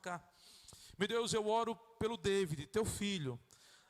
cá. Meu Deus, eu oro pelo David, teu filho,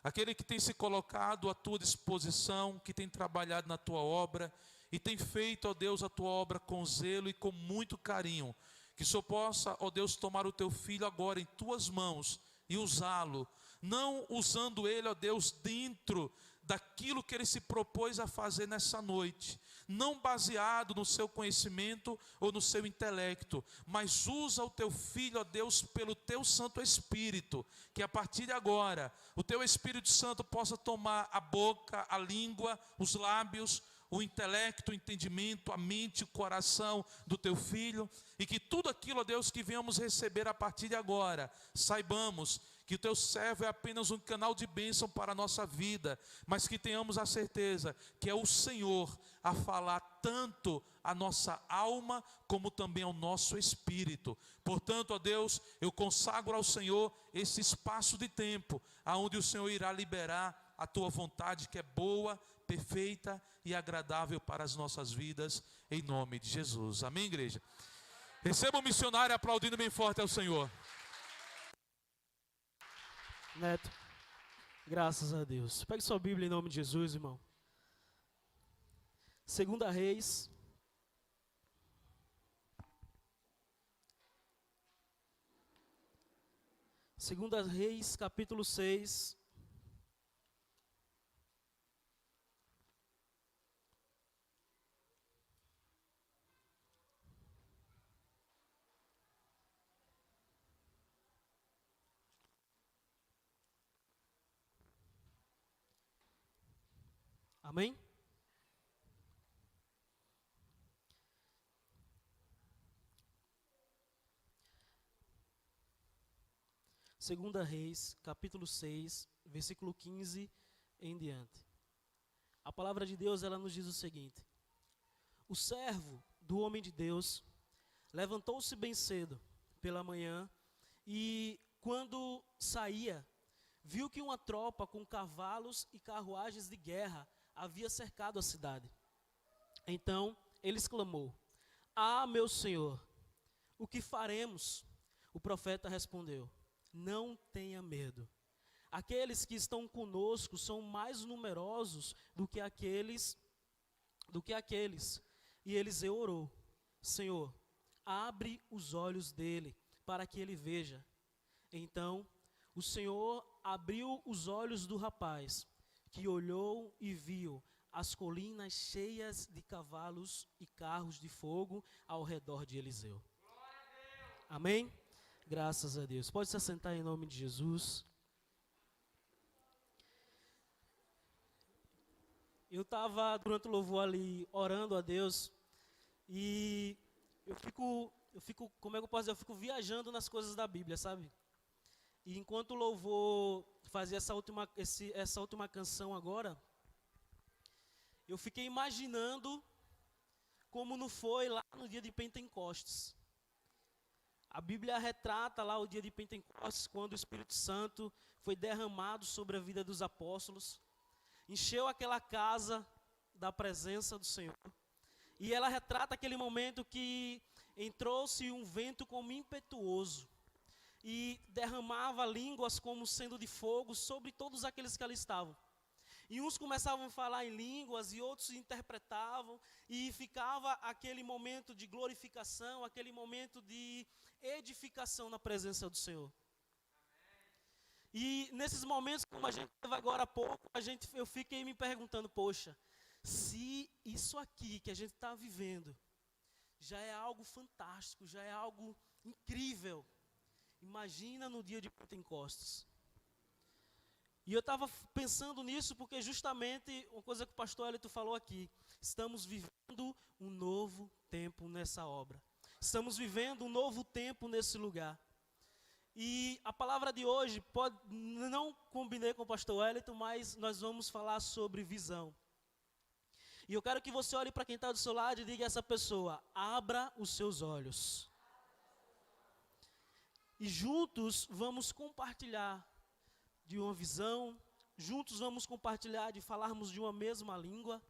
aquele que tem se colocado à tua disposição, que tem trabalhado na tua obra e tem feito, ó Deus, a tua obra com zelo e com muito carinho. Que o Senhor possa, ó Deus, tomar o teu filho agora em tuas mãos e usá-lo, não usando ele, ó Deus, dentro daquilo que ele se propôs a fazer nessa noite, não baseado no seu conhecimento ou no seu intelecto, mas usa o teu filho, ó Deus, pelo teu Santo Espírito, que a partir de agora, o teu Espírito Santo possa tomar a boca, a língua, os lábios, o intelecto, o entendimento, a mente, o coração do teu filho, e que tudo aquilo, ó Deus, que venhamos receber a partir de agora, saibamos que o teu servo é apenas um canal de bênção para a nossa vida, mas que tenhamos a certeza que é o Senhor a falar tanto a nossa alma, como também ao nosso espírito. Portanto, ó Deus, eu consagro ao Senhor esse espaço de tempo, aonde o Senhor irá liberar a tua vontade, que é boa, perfeita e agradável para as nossas vidas, em nome de Jesus. Amém, igreja? Receba o missionário aplaudindo bem forte ao Senhor. Neto, graças a Deus. Pegue sua Bíblia em nome de Jesus, irmão. 2 Reis. Segunda Reis, capítulo 6. Amém? Segunda Reis, capítulo 6, versículo 15 em diante. A palavra de Deus, ela nos diz o seguinte: o servo do homem de Deus levantou-se bem cedo pela manhã e, quando saía, viu que uma tropa com cavalos e carruagens de guerra havia cercado a cidade. Então ele exclamou: "Ah, meu senhor, o que faremos?" O profeta respondeu: "Não tenha medo. Aqueles que estão conosco são mais numerosos do que aqueles. E Eliseu orou: Senhor, abre os olhos dele para que ele veja. Então o Senhor abriu os olhos do rapaz, que olhou e viu as colinas cheias de cavalos e carros de fogo ao redor de Eliseu. Amém? Graças a Deus. Pode se assentar em nome de Jesus. Eu estava durante o louvor ali orando a Deus e eu fico, como é que eu posso dizer? Eu fico viajando nas coisas da Bíblia, sabe? E enquanto o louvor fazia essa última canção agora, eu fiquei imaginando como não foi lá no dia de Pentecostes. A Bíblia retrata lá o dia de Pentecostes, quando o Espírito Santo foi derramado sobre a vida dos apóstolos, encheu aquela casa da presença do Senhor. E ela retrata aquele momento que entrou-se um vento como impetuoso e derramava línguas como sendo de fogo sobre todos aqueles que ali estavam. E uns começavam a falar em línguas e outros interpretavam, e ficava aquele momento de glorificação, aquele momento de edificação na presença do Senhor. E nesses momentos, como a gente teve agora há pouco, eu fiquei me perguntando, poxa, se isso aqui que a gente está vivendo já é algo fantástico, já é algo incrível, imagina no dia de Pentecostes. E eu estava pensando nisso porque justamente uma coisa que o pastor Elito falou aqui, estamos vivendo um novo tempo nessa obra. Estamos vivendo um novo tempo nesse lugar. E a palavra de hoje, não combinei com o pastor Elito, mas nós vamos falar sobre visão. E eu quero que você olhe para quem está do seu lado e diga a essa pessoa: abra os seus olhos. E juntos vamos compartilhar de uma visão, juntos vamos compartilhar de falarmos de uma mesma língua,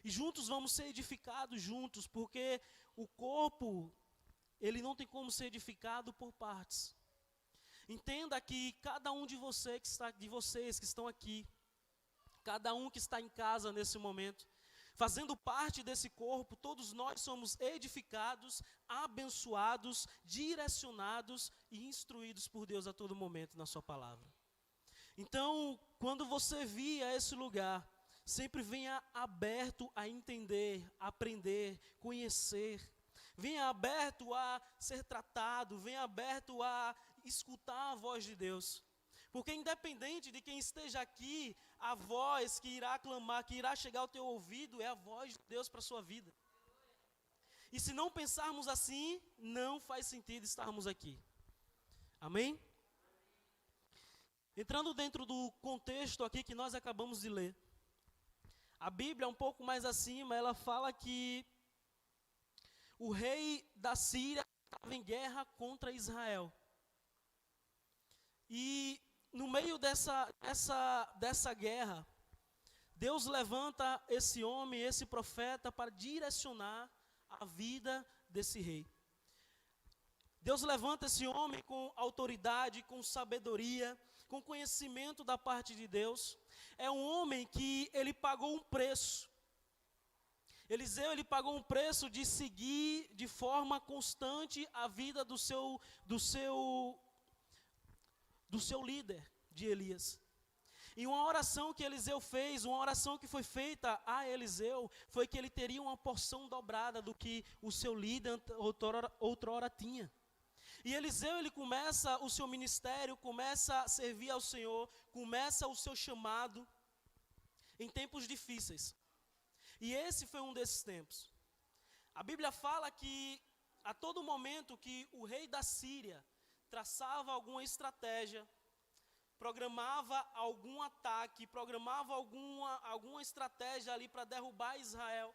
e juntos vamos ser edificados juntos, porque o corpo, ele não tem como ser edificado por partes. Entenda que cada um de vocês que estão aqui, cada um que está em casa nesse momento, fazendo parte desse corpo, todos nós somos edificados, abençoados, direcionados e instruídos por Deus a todo momento na sua palavra. Então, quando você vir a esse lugar, sempre venha aberto a entender, aprender, conhecer. Venha aberto a ser tratado, venha aberto a escutar a voz de Deus. Porque independente de quem esteja aqui, a voz que irá clamar, que irá chegar ao teu ouvido, é a voz de Deus para a sua vida. E se não pensarmos assim, não faz sentido estarmos aqui. Amém? Entrando dentro do contexto aqui que nós acabamos de ler. A Bíblia, um pouco mais acima, ela fala que o rei da Síria estava em guerra contra Israel. E no meio dessa guerra, Deus levanta esse homem, esse profeta, para direcionar a vida desse rei. Deus levanta esse homem com autoridade, com sabedoria, com conhecimento da parte de Deus. É um homem que ele pagou um preço. Eliseu, ele pagou um preço de seguir de forma constante a vida do seu líder, de Elias. E uma oração que Eliseu fez, uma oração que foi feita a Eliseu, foi que ele teria uma porção dobrada do que o seu líder outrora tinha. E Eliseu, ele começa o seu ministério, começa a servir ao Senhor, começa o seu chamado em tempos difíceis. E esse foi um desses tempos. A Bíblia fala que a todo momento que o rei da Síria traçava alguma estratégia, programava algum ataque, programava alguma estratégia ali para derrubar Israel,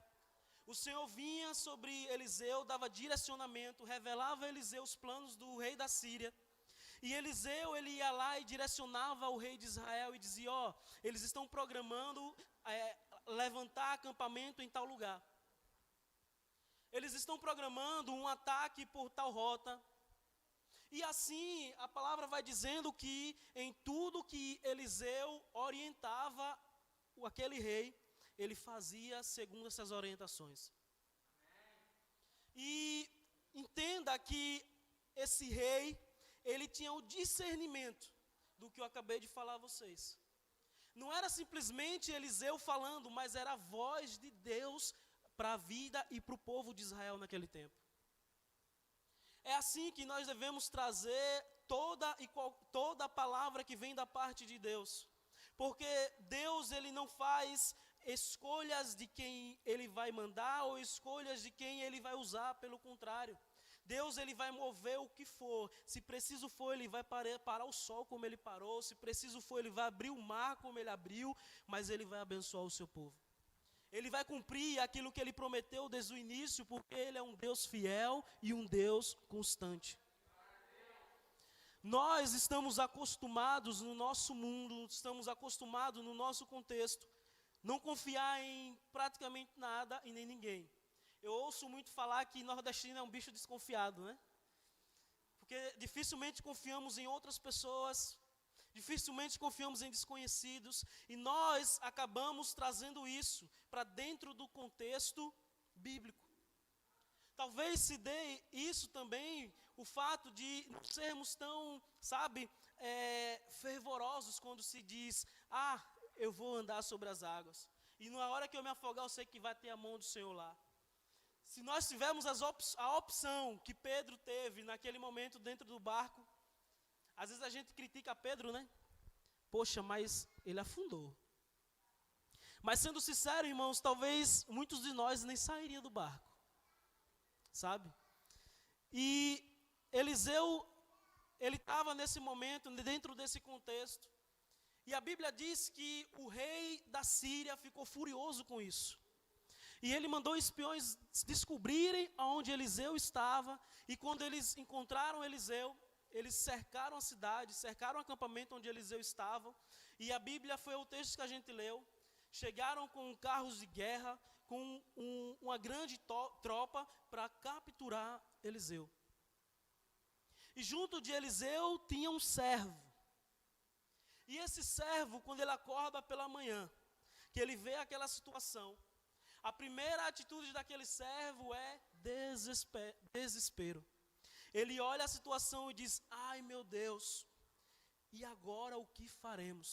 o Senhor vinha sobre Eliseu, dava direcionamento, revelava a Eliseu os planos do rei da Síria. E Eliseu, ele ia lá e direcionava o rei de Israel e dizia, eles estão programando levantar acampamento em tal lugar. Eles estão programando um ataque por tal rota. E assim, a palavra vai dizendo que em tudo que Eliseu orientava aquele rei, ele fazia segundo essas orientações. E entenda que esse rei, ele tinha o discernimento do que eu acabei de falar a vocês. Não era simplesmente Eliseu falando, mas era a voz de Deus para a vida e para o povo de Israel naquele tempo. É assim que nós devemos trazer toda a palavra que vem da parte de Deus. Porque Deus, ele não faz escolhas de quem ele vai mandar ou escolhas de quem ele vai usar, pelo contrário. Deus, ele vai mover o que for. Se preciso for, ele vai parar o sol como ele parou. Se preciso for, ele vai abrir o mar como ele abriu. Mas ele vai abençoar o seu povo. Ele vai cumprir aquilo que ele prometeu desde o início, porque ele é um Deus fiel e um Deus constante. Nós estamos acostumados no nosso mundo, estamos acostumados no nosso contexto, não confiar em praticamente nada e nem ninguém. Eu ouço muito falar que nordestino é um bicho desconfiado, né? Porque dificilmente confiamos em outras pessoas, dificilmente confiamos em desconhecidos, e nós acabamos trazendo isso para dentro do contexto bíblico. Talvez se dê isso também, o fato de não sermos tão, fervorosos quando se diz, eu vou andar sobre as águas. E na hora que eu me afogar, eu sei que vai ter a mão do Senhor lá. Se nós tivermos a opção que Pedro teve naquele momento dentro do barco, às vezes a gente critica Pedro, né? Poxa, mas ele afundou. Mas sendo sincero, irmãos, talvez muitos de nós nem sairiam do barco. Sabe? E Eliseu, ele estava nesse momento, dentro desse contexto. E a Bíblia diz que o rei da Síria ficou furioso com isso. E ele mandou espiões descobrirem aonde Eliseu estava. E quando eles encontraram Eliseu, eles cercaram a cidade, cercaram o acampamento onde Eliseu estava. E a Bíblia foi o texto que a gente leu. Chegaram com carros de guerra, com uma grande tropa para capturar Eliseu. E junto de Eliseu tinha um servo. E esse servo, quando ele acorda pela manhã, que ele vê aquela situação, a primeira atitude daquele servo é desespero. Ele olha a situação e diz: ai meu Deus, e agora o que faremos?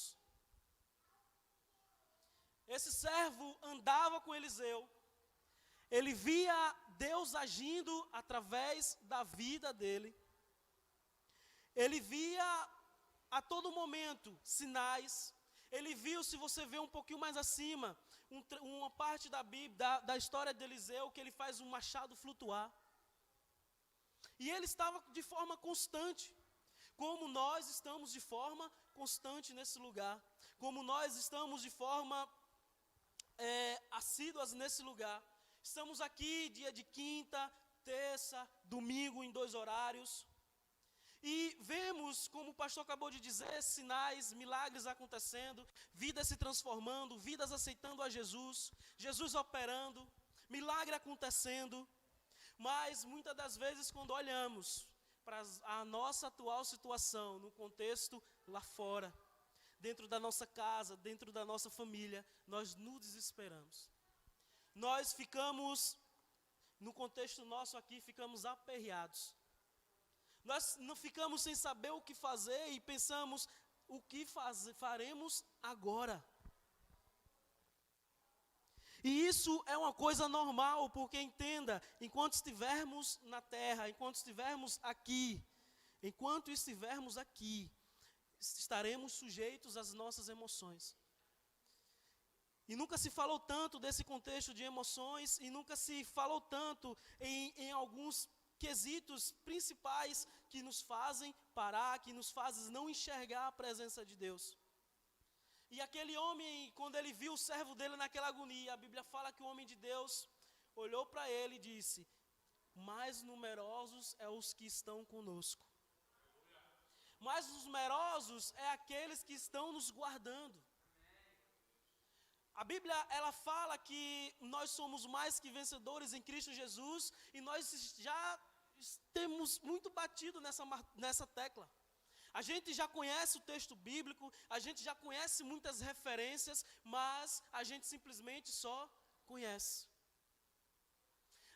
Esse servo andava com Eliseu, ele via Deus agindo através da vida dele, ele via a todo momento sinais, ele viu, se você vê um pouquinho mais acima, uma parte da Bíblia, da história de Eliseu, que ele faz um machado flutuar. E ele estava de forma constante, como nós estamos de forma constante nesse lugar, como nós estamos de forma assíduas nesse lugar. Estamos aqui dia de quinta, terça, domingo em 2 horários. E vemos, como o pastor acabou de dizer, sinais, milagres acontecendo, vidas se transformando, vidas aceitando a Jesus, Jesus operando, milagre acontecendo. Mas muitas das vezes, quando olhamos para a nossa atual situação, no contexto lá fora, dentro da nossa casa, dentro da nossa família, nós nos desesperamos. Nós ficamos, no contexto nosso aqui, ficamos aperreados. Nós não ficamos sem saber o que fazer e pensamos, o que faremos agora? E isso é uma coisa normal, porque entenda, enquanto estivermos na terra, enquanto estivermos aqui, estaremos sujeitos às nossas emoções. E nunca se falou tanto desse contexto de emoções, e nunca se falou tanto em alguns quesitos principais que nos fazem parar, que nos fazem não enxergar a presença de Deus. E aquele homem, quando ele viu o servo dele naquela agonia, a Bíblia fala que o homem de Deus olhou para ele e disse: mais numerosos é os que estão conosco. Mais numerosos é aqueles que estão nos guardando. A Bíblia, ela fala que nós somos mais que vencedores em Cristo Jesus, e nós já temos muito batido nessa tecla. A gente já conhece o texto bíblico, a gente já conhece muitas referências, mas a gente simplesmente só conhece.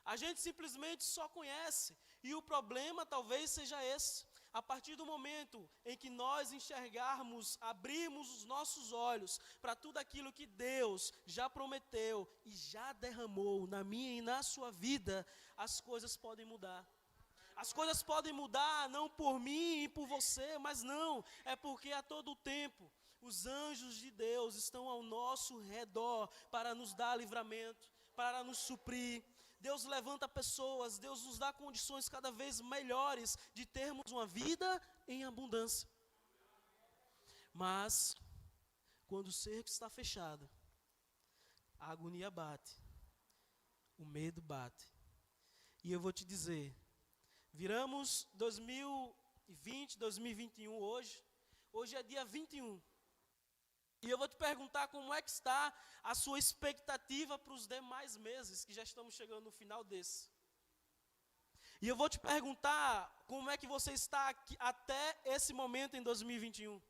A gente simplesmente só conhece, e o problema talvez seja esse. A partir do momento em que nós enxergarmos, abrirmos os nossos olhos para tudo aquilo que Deus já prometeu e já derramou na minha e na sua vida, as coisas podem mudar. As coisas podem mudar não por mim e por você, mas não, é porque a todo tempo os anjos de Deus estão ao nosso redor para nos dar livramento, para nos suprir. Deus levanta pessoas, Deus nos dá condições cada vez melhores de termos uma vida em abundância. Mas, quando o cerco está fechado, a agonia bate, o medo bate. E eu vou te dizer, viramos 2020, 2021 hoje é dia 21. E eu vou te perguntar como é que está a sua expectativa para os demais meses, que já estamos chegando no final desse. E eu vou te perguntar como é que você está aqui, até esse momento em 2021.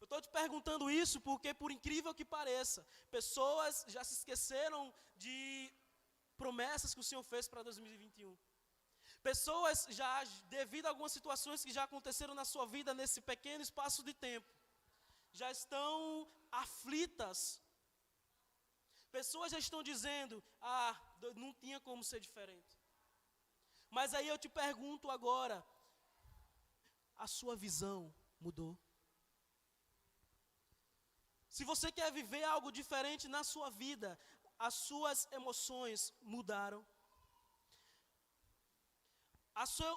Eu estou te perguntando isso porque, por incrível que pareça, pessoas já se esqueceram de promessas que o Senhor fez para 2021. Pessoas já, devido a algumas situações que já aconteceram na sua vida nesse pequeno espaço de tempo, já estão aflitas. Pessoas já estão dizendo: não tinha como ser diferente. Mas aí eu te pergunto agora, a sua visão mudou? Se você quer viver algo diferente na sua vida, as suas emoções mudaram.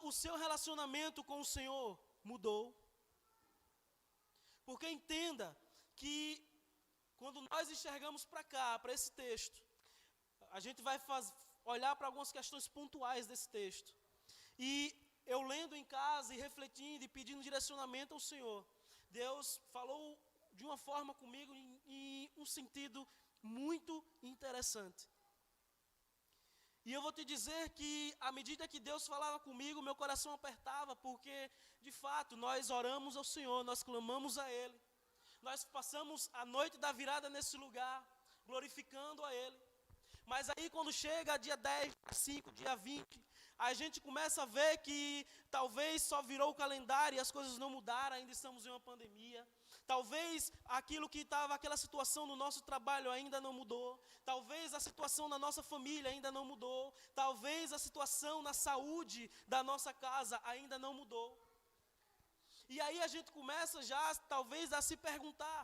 O seu relacionamento com o Senhor mudou. Porque entenda que quando nós enxergamos para cá, para esse texto, a gente vai olhar para algumas questões pontuais desse texto. E eu lendo em casa e refletindo e pedindo direcionamento ao Senhor, Deus falou de uma forma comigo em um sentido muito interessante. E eu vou te dizer que, à medida que Deus falava comigo, meu coração apertava, porque, de fato, nós oramos ao Senhor, nós clamamos a Ele. Nós passamos a noite da virada nesse lugar, glorificando a Ele. Mas aí, quando chega dia 10, dia 5, dia 20, a gente começa a ver que talvez só virou o calendário e as coisas não mudaram, ainda estamos em uma pandemia. Talvez aquilo que estava, aquela situação no nosso trabalho ainda não mudou. Talvez a situação na nossa família ainda não mudou. Talvez a situação na saúde da nossa casa ainda não mudou. E aí a gente começa já, talvez, a se perguntar,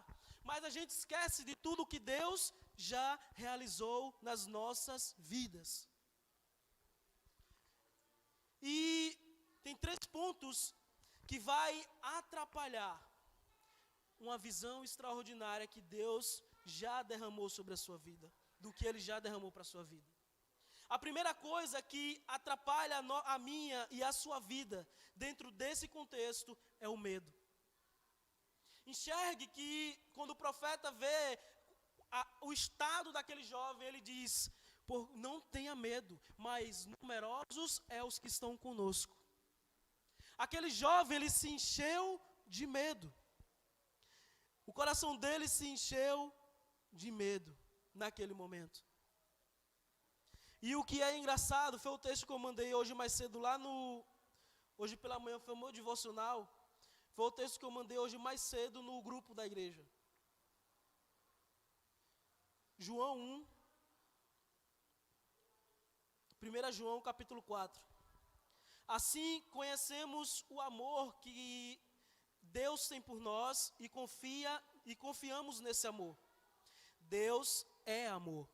mas a gente esquece de tudo que Deus já realizou nas nossas vidas. E tem 3 pontos que vai atrapalhar uma visão extraordinária que Deus já derramou sobre a sua vida, do que Ele já derramou para a sua vida. A primeira coisa que atrapalha a minha e a sua vida, dentro desse contexto, é o medo. Enxergue que, quando o profeta vê o estado daquele jovem, ele diz, não tenha medo, mas numerosos é os que estão conosco. Aquele jovem, ele se encheu de medo. O coração dele se encheu de medo naquele momento. E o que é engraçado, foi o texto que eu mandei hoje mais cedo hoje pela manhã foi o meu devocional, foi o texto que eu mandei hoje mais cedo no grupo da igreja. João 1, 1 João capítulo 4. Assim conhecemos o amor que Deus tem por nós e confiamos nesse amor. Deus é amor.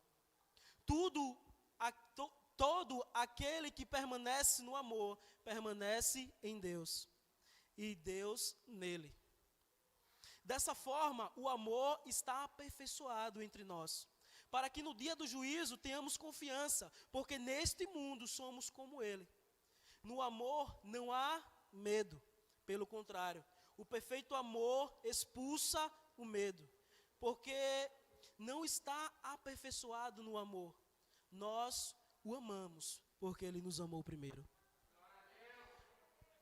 Todo aquele que permanece no amor, permanece em Deus, e Deus nele. Dessa forma, o amor está aperfeiçoado entre nós, para que no dia do juízo tenhamos confiança, porque neste mundo somos como Ele. No amor não há medo, pelo contrário, o perfeito amor expulsa o medo, porque não está aperfeiçoado no amor. Nós o amamos, porque Ele nos amou primeiro.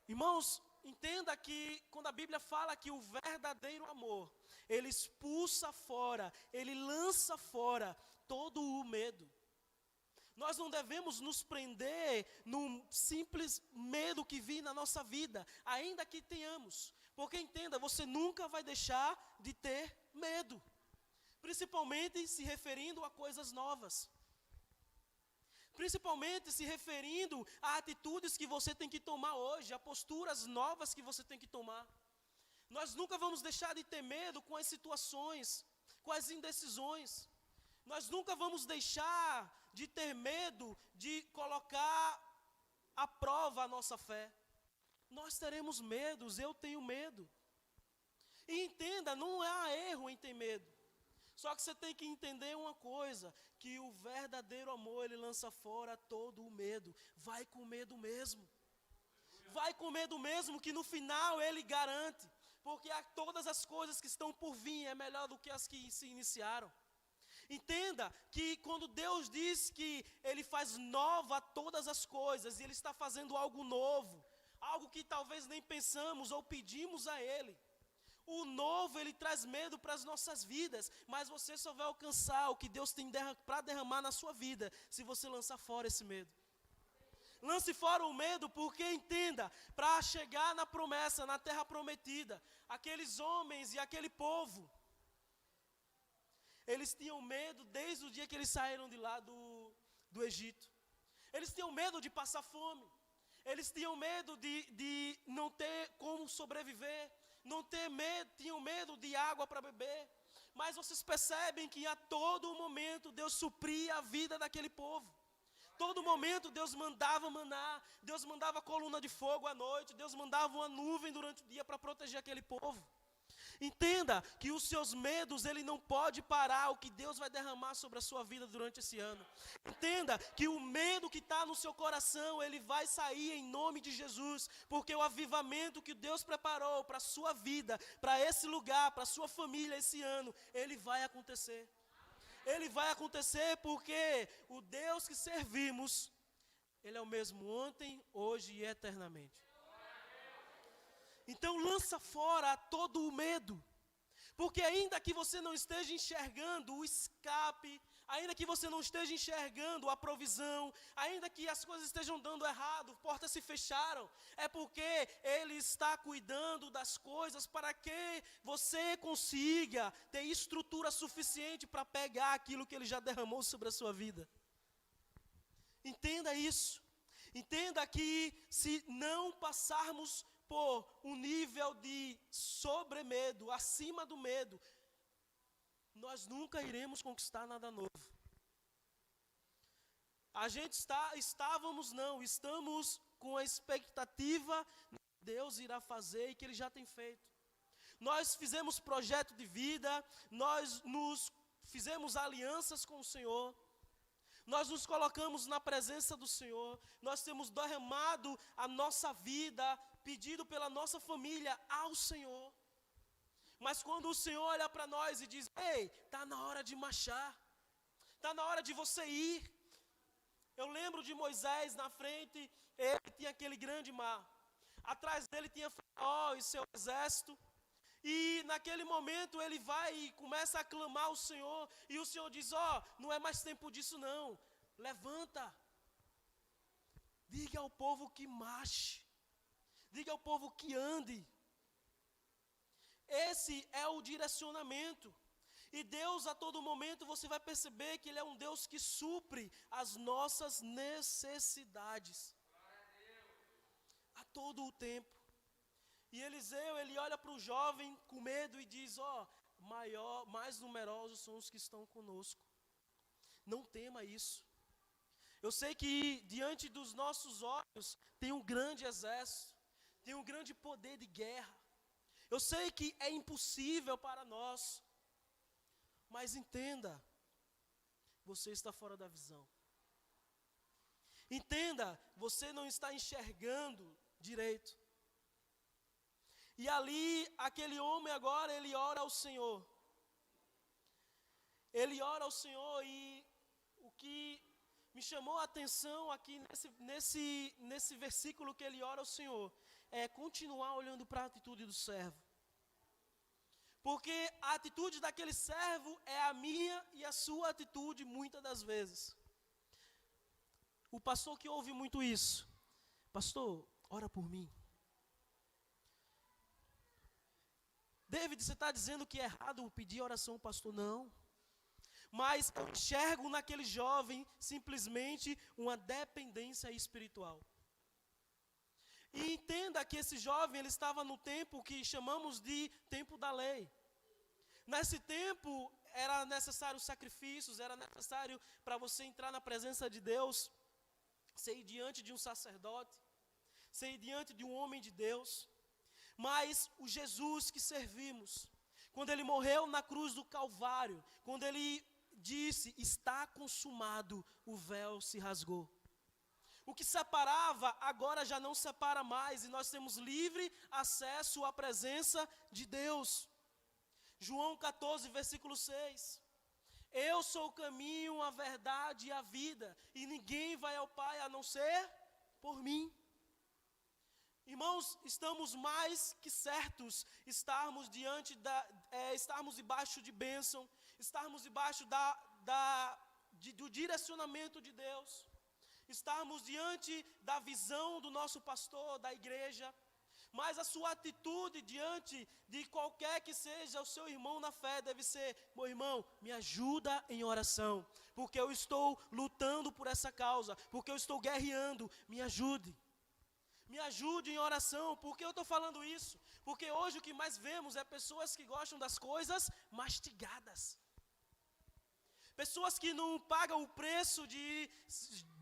Irmãos, entenda que quando a Bíblia fala que o verdadeiro amor, ele expulsa fora, ele lança fora todo o medo. Nós não devemos nos prender num simples medo que vem na nossa vida, ainda que tenhamos. Porque entenda, você nunca vai deixar de ter medo, principalmente se referindo a coisas novas. Principalmente se referindo a atitudes que você tem que tomar hoje, a posturas novas que você tem que tomar. Nós nunca vamos deixar de ter medo com as situações, com as indecisões. Nós nunca vamos deixar de ter medo de colocar à prova a nossa fé. Nós teremos medos, eu tenho medo. E entenda, não há erro em ter medo. Só que você tem que entender uma coisa, que o verdadeiro amor, ele lança fora todo o medo. Vai com medo mesmo. Vai com medo mesmo, que no final ele garante. Porque todas as coisas que estão por vir é melhor do que as que se iniciaram. Entenda que quando Deus diz que Ele faz nova todas as coisas, e Ele está fazendo algo novo, algo que talvez nem pensamos ou pedimos a Ele. O novo, ele traz medo para as nossas vidas, mas você só vai alcançar o que Deus tem para derramar na sua vida, se você lançar fora esse medo. Lance fora o medo, porque entenda, para chegar na promessa, na terra prometida, aqueles homens e aquele povo, eles tinham medo desde o dia que eles saíram de lá do Egito. Eles tinham medo de passar fome. Eles tinham medo de não ter como sobreviver. Tinham medo de água para beber. Mas vocês percebem que a todo momento Deus supria a vida daquele povo. Todo momento Deus mandava maná, Deus mandava coluna de fogo à noite, Deus mandava uma nuvem durante o dia para proteger aquele povo. Entenda que os seus medos, ele não pode parar o que Deus vai derramar sobre a sua vida durante esse ano. Entenda que o medo que está no seu coração, ele vai sair em nome de Jesus, porque o avivamento que Deus preparou para a sua vida, para esse lugar, para a sua família esse ano, ele vai acontecer. Ele vai acontecer porque o Deus que servimos Ele é o mesmo ontem, hoje e eternamente. Então lança fora todo o medo. Porque ainda que você não esteja enxergando o escape, ainda que você não esteja enxergando a provisão, ainda que as coisas estejam dando errado, portas se fecharam, é porque Ele está cuidando das coisas para que você consiga ter estrutura suficiente para pegar aquilo que Ele já derramou sobre a sua vida. Entenda isso. Entenda que se não passarmos por um nível de sobremedo, acima do medo, nós nunca iremos conquistar nada novo. Estamos com a expectativa que Deus irá fazer e que Ele já tem feito. Nós fizemos projeto de vida, nós fizemos alianças com o Senhor, nós nos colocamos na presença do Senhor, nós temos derramado a nossa vida, pedido pela nossa família ao Senhor. Mas quando o Senhor olha para nós e diz: ei, está na hora de marchar, está na hora de você ir. Eu lembro de Moisés na frente, ele tinha aquele grande mar, atrás dele tinha Faraó e seu exército, e naquele momento ele vai e começa a clamar ao Senhor, e o Senhor diz: não é mais tempo disso não, levanta, diga ao povo que marche, diga ao povo que ande. Esse é o direcionamento. E Deus, a todo momento, você vai perceber que Ele é um Deus que supre as nossas necessidades. A todo o tempo. E Eliseu, ele olha para o jovem com medo e diz: mais numerosos são os que estão conosco. Não tema isso. Eu sei que diante dos nossos olhos tem um grande exército, tem um grande poder de guerra. Eu sei que é impossível para nós, mas entenda, você está fora da visão. Entenda, você não está enxergando direito. E ali, aquele homem agora, ele ora ao Senhor. Ele ora ao Senhor, e o que me chamou a atenção aqui nesse versículo que ele ora ao Senhor é continuar olhando para a atitude do servo. Porque a atitude daquele servo é a minha e a sua atitude muitas das vezes. O pastor que ouve muito isso: pastor, ora por mim. David, você está dizendo que é errado pedir oração ao pastor? Não. Mas eu enxergo naquele jovem simplesmente uma dependência espiritual. E entenda que esse jovem, ele estava no tempo que chamamos de tempo da lei. Nesse tempo, era necessário sacrifícios, era necessário para você entrar na presença de Deus, você ir diante de um sacerdote, você ir diante de um homem de Deus. Mas o Jesus que servimos, quando Ele morreu na cruz do Calvário, quando Ele disse: está consumado, o véu se rasgou. O que separava, agora já não separa mais, e nós temos livre acesso à presença de Deus. João 14, versículo 6. Eu sou o caminho, a verdade e a vida, e ninguém vai ao Pai a não ser por mim. Irmãos, estamos mais que certos, estarmos debaixo de bênção, estarmos debaixo do direcionamento de Deus, estarmos diante da visão do nosso pastor, da igreja. Mas a sua atitude diante de qualquer que seja o seu irmão na fé deve ser: meu irmão, me ajuda em oração, porque eu estou lutando por essa causa, porque eu estou guerreando, me ajude. Me ajude em oração. Por que eu estou falando isso? Porque hoje o que mais vemos é pessoas que gostam das coisas mastigadas. Pessoas que não pagam o preço de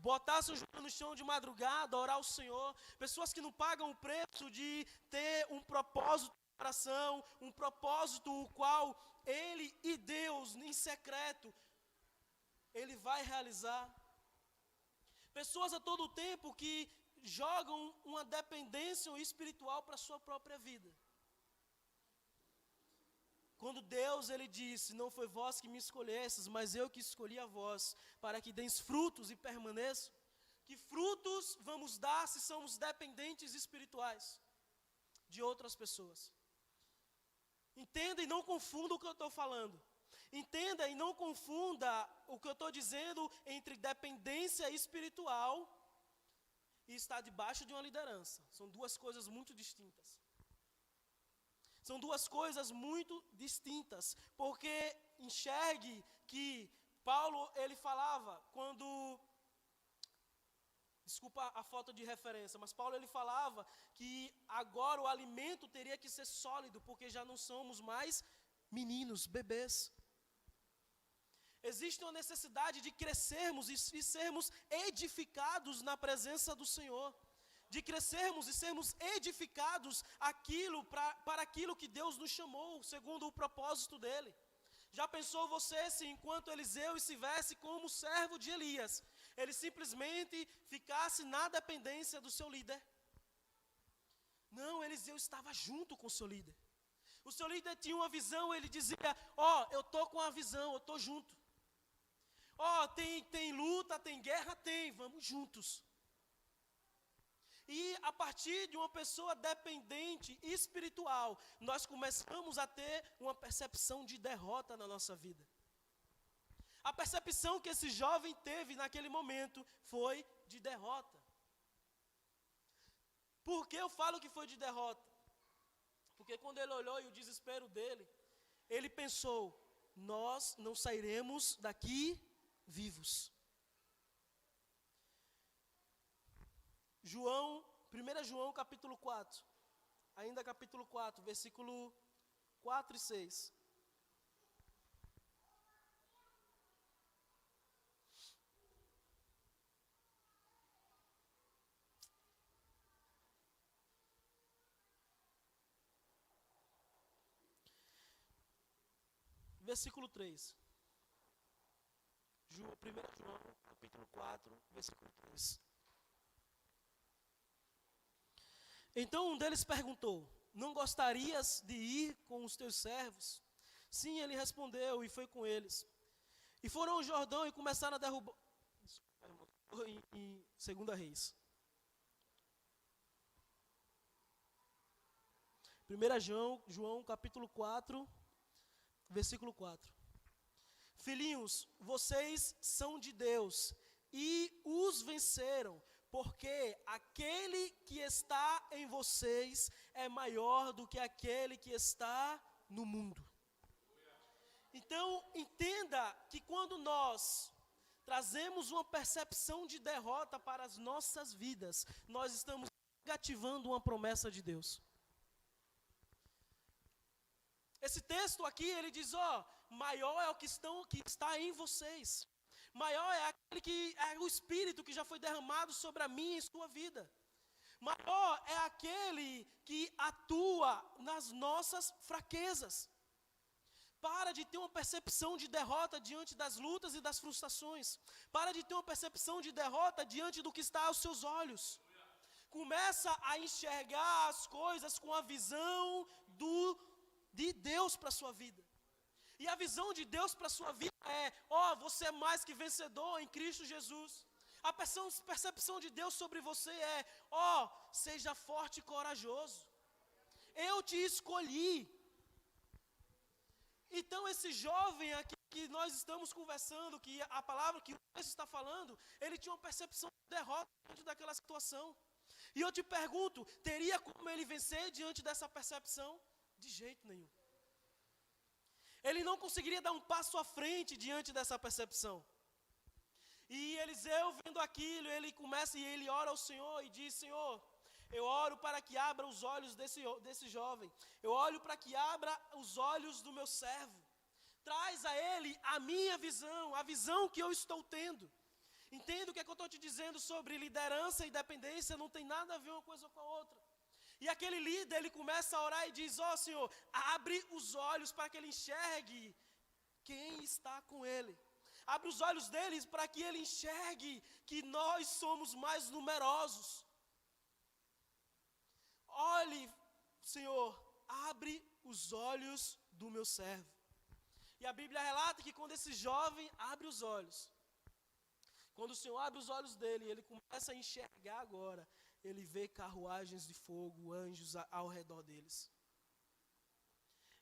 botar seu joelho no chão de madrugada, orar ao Senhor. Pessoas que não pagam o preço de ter um propósito de oração, um propósito o qual Ele e Deus, em secreto, Ele vai realizar. Pessoas a todo tempo que jogam uma dependência espiritual para a sua própria vida. Quando Deus, Ele disse: não foi vós que me escolhestes, mas eu que escolhi a vós, para que deis frutos e permaneçam. Que frutos vamos dar se somos dependentes espirituais de outras pessoas? Entenda e não confunda o que eu estou falando. Entenda e não confunda o que eu estou dizendo entre dependência espiritual e estar debaixo de uma liderança. São duas coisas muito distintas. São duas coisas muito distintas. Porque enxergue que Paulo, ele falava quando... Desculpa a falta de referência, mas Paulo ele falava que agora o alimento teria que ser sólido, porque já não somos mais meninos, bebês. Existe uma necessidade de crescermos e sermos edificados na presença do Senhor. De crescermos e sermos edificados para aquilo que Deus nos chamou, segundo o propósito dEle. Já pensou você se enquanto Eliseu estivesse como servo de Elias, ele simplesmente ficasse na dependência do seu líder? Não, Eliseu estava junto com o seu líder. O seu líder tinha uma visão, ele dizia, eu estou com a visão, eu estou junto. Tem luta, tem guerra, vamos juntos. E a partir de uma pessoa dependente espiritual, nós começamos a ter uma percepção de derrota na nossa vida. A percepção que esse jovem teve naquele momento foi de derrota. Por que eu falo que foi de derrota? Porque quando ele olhou e o desespero dele, ele pensou, nós não sairemos daqui vivos. 1 João capítulo 4, ainda capítulo 4, versículo 4 e 6. Versículo 3. 1 João, capítulo 4, versículo 3. Então um deles perguntou, não gostarias de ir com os teus servos? Sim, ele respondeu e foi com eles. E foram ao Jordão e começaram a derrubar... Em 2 Reis. 1 João, capítulo 4, versículo 4. Filhinhos, vocês são de Deus e os venceram, porque aquele que está em vocês é maior do que aquele que está no mundo. Então, entenda que quando nós trazemos uma percepção de derrota para as nossas vidas, nós estamos negativando uma promessa de Deus. Esse texto aqui, ele diz, maior é o que está em vocês. Maior é aquele que é o Espírito que já foi derramado sobre a minha e sua vida. Maior é aquele que atua nas nossas fraquezas. Para de ter uma percepção de derrota diante das lutas e das frustrações. Para de ter uma percepção de derrota diante do que está aos seus olhos. Começa a enxergar as coisas com a visão de Deus para a sua vida. E a visão de Deus para a sua vida é, você é mais que vencedor em Cristo Jesus. A percepção de Deus sobre você é, seja forte e corajoso. Eu te escolhi. Então esse jovem aqui que nós estamos conversando, que a palavra que o texto está falando, ele tinha uma percepção de derrota diante daquela situação. E eu te pergunto, teria como ele vencer diante dessa percepção? De jeito nenhum. Ele não conseguiria dar um passo à frente diante dessa percepção. E Eliseu, vendo aquilo, ele começa e ele ora ao Senhor e diz, Senhor, eu oro para que abra os olhos desse jovem. Eu oro para que abra os olhos do meu servo. Traz a ele a minha visão, a visão que eu estou tendo. Entendo o que é que eu estou te dizendo sobre liderança e dependência, não tem nada a ver uma coisa com a outra. E aquele líder, ele começa a orar e diz, Senhor, abre os olhos para que ele enxergue quem está com ele. Abre os olhos deles para que ele enxergue que nós somos mais numerosos. Olhe, Senhor, abre os olhos do meu servo. E a Bíblia relata que quando esse jovem abre os olhos, Quando o Senhor abre os olhos dele, ele começa a enxergar agora. Ele vê carruagens de fogo, anjos ao redor deles.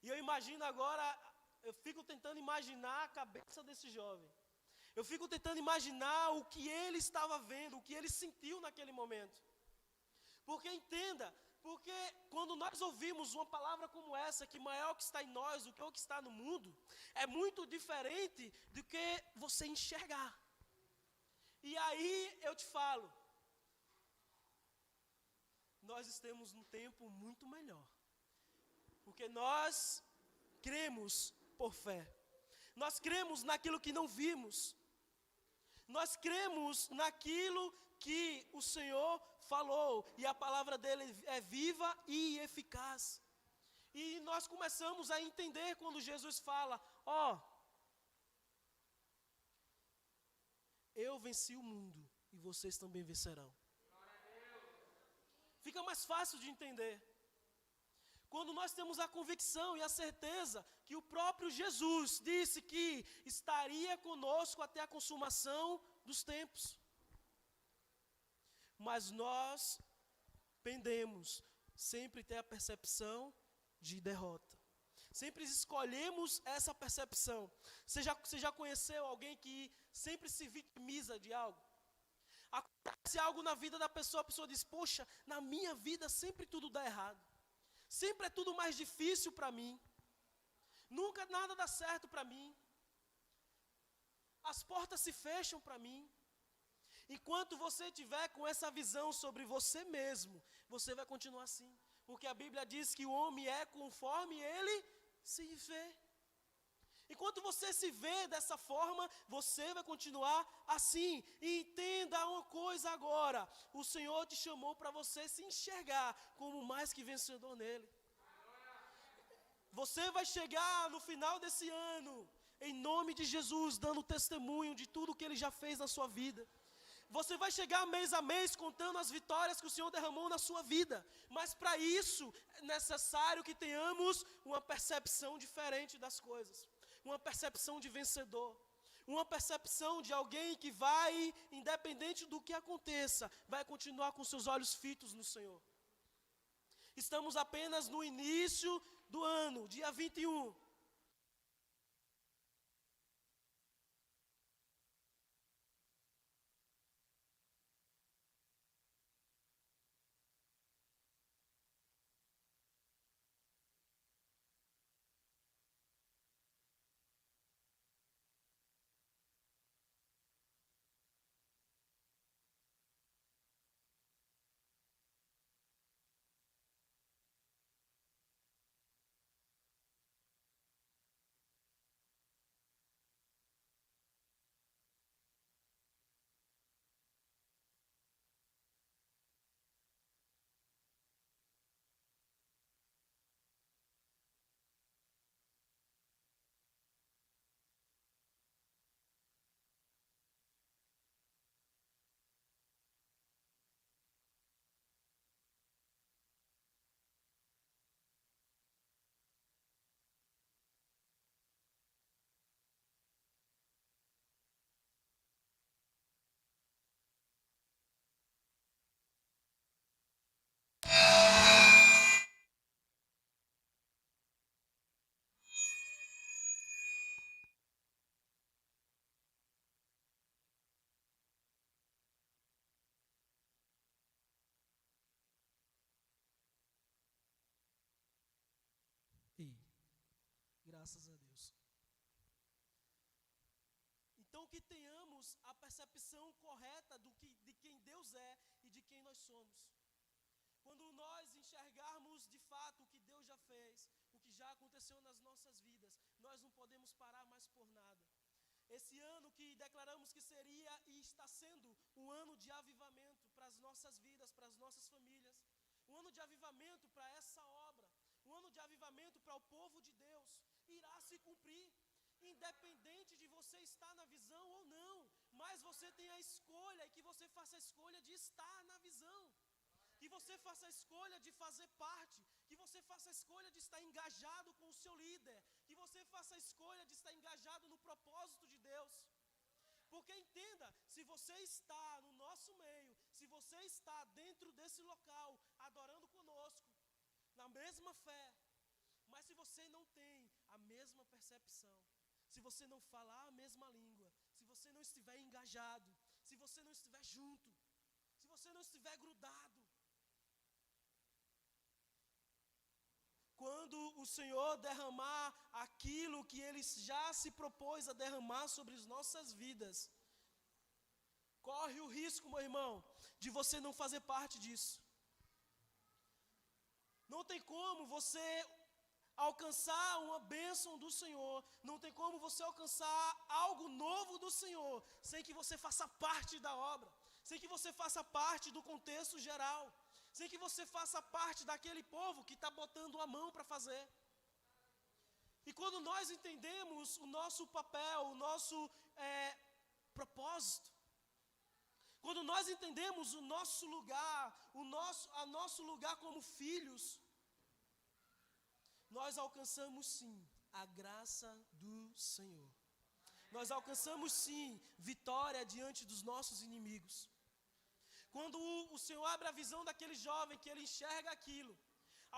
E eu imagino agora, eu fico tentando imaginar a cabeça desse jovem. Eu fico tentando imaginar o que ele estava vendo, o que ele sentiu naquele momento. Porque entenda, porque quando nós ouvimos uma palavra como essa, que maior que está em nós do que o que está no mundo, é muito diferente do que você enxergar. E aí eu te falo, nós estamos num tempo muito melhor. Porque nós cremos por fé. Nós cremos naquilo que não vimos. Nós cremos naquilo que o Senhor falou. E a palavra dele é viva e eficaz. E nós começamos a entender quando Jesus fala, eu venci o mundo e vocês também vencerão. Fica mais fácil de entender. Quando nós temos a convicção e a certeza que o próprio Jesus disse que estaria conosco até a consumação dos tempos. Mas nós pendemos sempre ter a percepção de derrota. Sempre escolhemos essa percepção. Você já conheceu alguém que sempre se vitimiza de algo? Acontece algo na vida da pessoa, a pessoa diz, poxa, na minha vida sempre tudo dá errado. Sempre é tudo mais difícil para mim. Nunca nada dá certo para mim. As portas se fecham para mim. Enquanto você tiver com essa visão sobre você mesmo, você vai continuar assim. Porque a Bíblia diz que o homem é conforme ele se vê. Enquanto você se vê dessa forma, você vai continuar assim. E entenda uma coisa agora. O Senhor te chamou para você se enxergar como mais que vencedor nele. Você vai chegar no final desse ano, em nome de Jesus, dando testemunho de tudo que Ele já fez na sua vida. Você vai chegar mês a mês contando as vitórias que o Senhor derramou na sua vida. Mas para isso é necessário que tenhamos uma percepção diferente das coisas. Uma percepção de vencedor. Uma percepção de alguém que vai, independente do que aconteça, vai continuar com seus olhos fitos no Senhor. Estamos apenas no início do ano, dia 21. E graças a Deus. Então que tenhamos a percepção correta de quem Deus é e de quem nós somos. Quando nós enxergarmos de fato o que Deus já fez, o que já aconteceu nas nossas vidas, nós não podemos parar mais por nada. Esse ano que declaramos que seria e está sendo um ano de avivamento para as nossas vidas, para as nossas famílias. Um ano de avivamento para essa obra. Um ano de avivamento para o povo de Deus. Irá se cumprir. Independente de você estar na visão ou não. Mas você tem a escolha e que você faça a escolha de estar na visão. Que você faça a escolha de fazer parte. Que você faça a escolha de estar engajado com o seu líder. Que você faça a escolha de estar engajado no propósito de Deus. Porque entenda, se você está no nosso meio, se você está dentro desse local, adorando conosco, na mesma fé, mas se você não tem a mesma percepção, se você não falar a mesma língua, se você não estiver engajado, se você não estiver junto, se você não estiver grudado, quando o Senhor derramar aquilo que Ele já se propôs a derramar sobre as nossas vidas, corre o risco, meu irmão, de você não fazer parte disso. Não tem como você alcançar uma bênção do Senhor, não tem como você alcançar algo novo do Senhor, sem que você faça parte da obra, sem que você faça parte do contexto geral, sem que você faça parte daquele povo que está botando a mão para fazer. E quando nós entendemos o nosso papel, o nosso propósito, quando nós entendemos o nosso lugar, o nosso lugar como filhos, nós alcançamos sim a graça do Senhor. Nós alcançamos sim vitória diante dos nossos inimigos. Quando o Senhor abre a visão daquele jovem, que ele enxerga aquilo,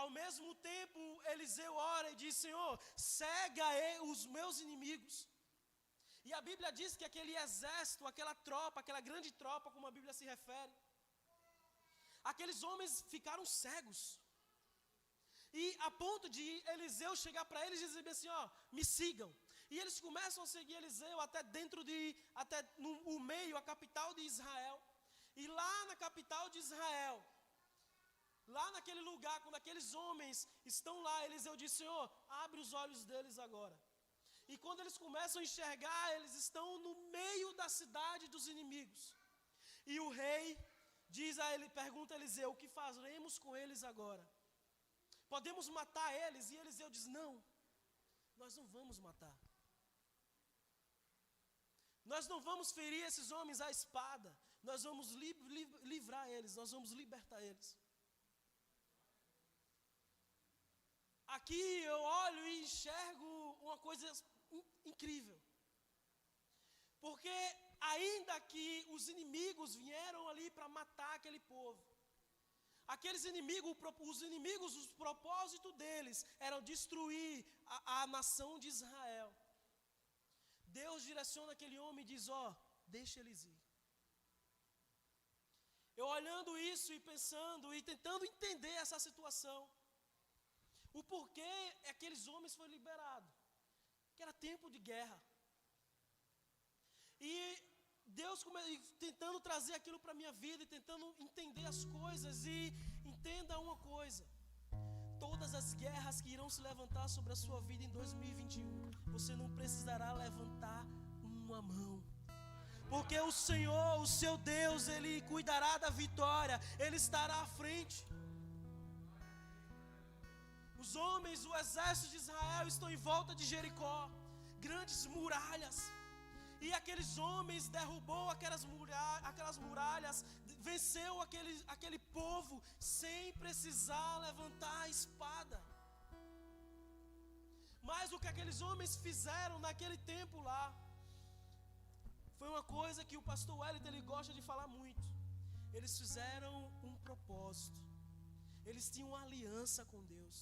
ao mesmo tempo Eliseu ora e diz: Senhor, cega os meus inimigos. E a Bíblia diz que aquele exército, aquela tropa, aquela grande tropa, como a Bíblia se refere, aqueles homens ficaram cegos. E a ponto de Eliseu chegar para eles e dizer assim: ó, me sigam. E eles começam a seguir Eliseu até no meio, a capital de Israel. E lá na capital de Israel, lá naquele lugar, quando aqueles homens estão lá, Eliseu diz: Senhor, abre os olhos deles agora. E quando eles começam a enxergar, eles estão no meio da cidade dos inimigos. E o rei pergunta a Eliseu: o que faremos com eles agora? Podemos matar eles? E Eliseu diz: não, nós não vamos matar. Nós não vamos ferir esses homens à espada. Nós vamos livrar eles, nós vamos libertar eles. Aqui eu olho e enxergo uma coisa incrível. Porque ainda que os inimigos vieram ali para matar aquele povo, aqueles inimigos, os propósitos deles eram destruir a nação de Israel. Deus direciona aquele homem e diz: ó, deixa eles ir. Eu olhando isso e pensando e tentando entender essa situação, o porquê aqueles homens foram liberados, que era tempo de guerra. E Deus tentando trazer aquilo para a minha vida e tentando entender as coisas. E entenda uma coisa: todas as guerras que irão se levantar sobre a sua vida em 2021, você não precisará levantar uma mão. Porque o Senhor, o seu Deus, Ele cuidará da vitória, Ele estará à frente. Os homens, o exército de Israel estão em volta de Jericó, grandes muralhas. E aqueles homens derrubou aquelas muralhas, venceu aquele povo sem precisar levantar a espada. Mas o que aqueles homens fizeram naquele tempo lá, foi uma coisa que o pastor Wellington ele gosta de falar muito. Eles fizeram um propósito. Eles tinham uma aliança com Deus.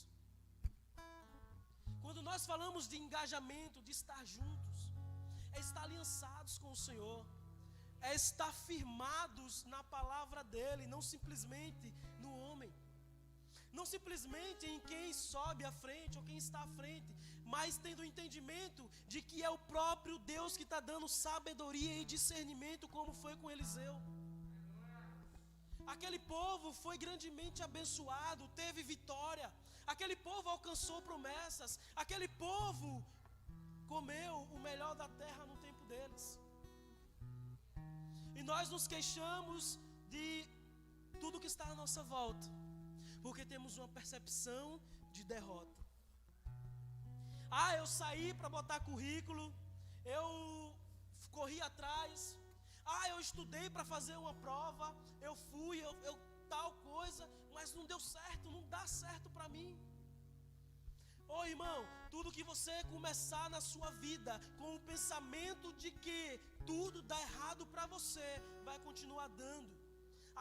Quando nós falamos de engajamento, de estar juntos, é estar aliançados com o Senhor, é estar firmados na palavra dEle, não simplesmente no homem, não simplesmente em quem sobe à frente ou quem está à frente, mas tendo o entendimento de que é o próprio Deus que está dando sabedoria e discernimento, como foi com Eliseu. Aquele povo foi grandemente abençoado, teve vitória, aquele povo alcançou promessas, aquele povo comeu o melhor da terra no tempo deles. E nós nos queixamos de tudo que está à nossa volta, porque temos uma percepção de derrota. Eu saí para botar currículo, eu corri atrás, eu estudei para fazer uma prova, eu fui, eu tal coisa, mas não deu certo, não dá certo para mim. irmão, tudo que você começar na sua vida com o pensamento de que tudo dá errado para você, vai continuar dando.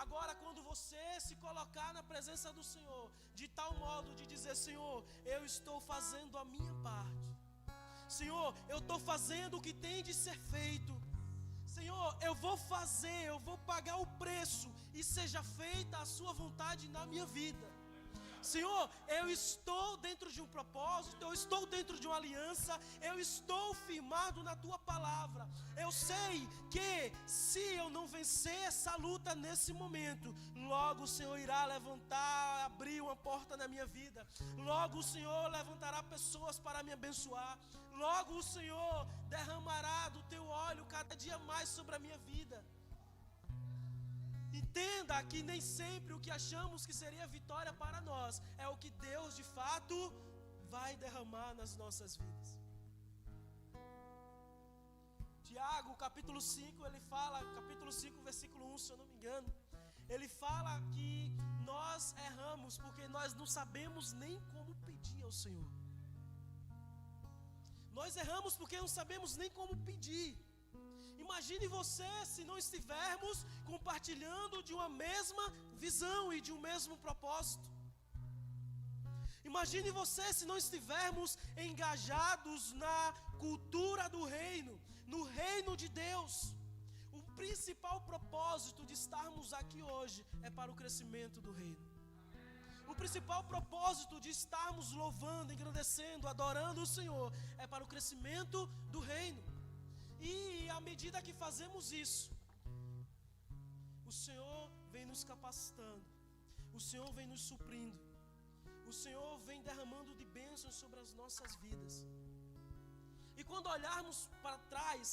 Agora, quando você se colocar na presença do Senhor, de tal modo de dizer: Senhor, eu estou fazendo a minha parte. Senhor, eu estou fazendo o que tem de ser feito. Senhor, eu vou fazer, eu vou pagar o preço, e seja feita a sua vontade na minha vida. Senhor, eu estou dentro de um propósito, eu estou dentro de uma aliança, eu estou firmado na tua palavra. Eu sei que se eu não vencer essa luta nesse momento, logo o Senhor irá levantar, abrir uma porta na minha vida. Logo o Senhor levantará pessoas para me abençoar. Logo o Senhor derramará do teu óleo cada dia mais sobre a minha vida. Entenda que nem sempre o que achamos que seria vitória para nós é o que Deus de fato vai derramar nas nossas vidas. Tiago, capítulo 5, ele fala, capítulo 5, versículo 1, se eu não me engano, ele fala que nós erramos porque nós não sabemos nem como pedir ao Senhor. Nós erramos porque não sabemos nem como pedir. Imagine você se não estivermos compartilhando de uma mesma visão e de um mesmo propósito. Imagine você se não estivermos engajados na cultura do reino, no reino de Deus. O principal propósito de estarmos aqui hoje é para o crescimento do reino. O principal propósito de estarmos louvando, engrandecendo, adorando o Senhor é para o crescimento do reino. E à medida que fazemos isso, o Senhor vem nos capacitando, o Senhor vem nos suprindo, o Senhor vem derramando de bênçãos sobre as nossas vidas. E quando olharmos para trás,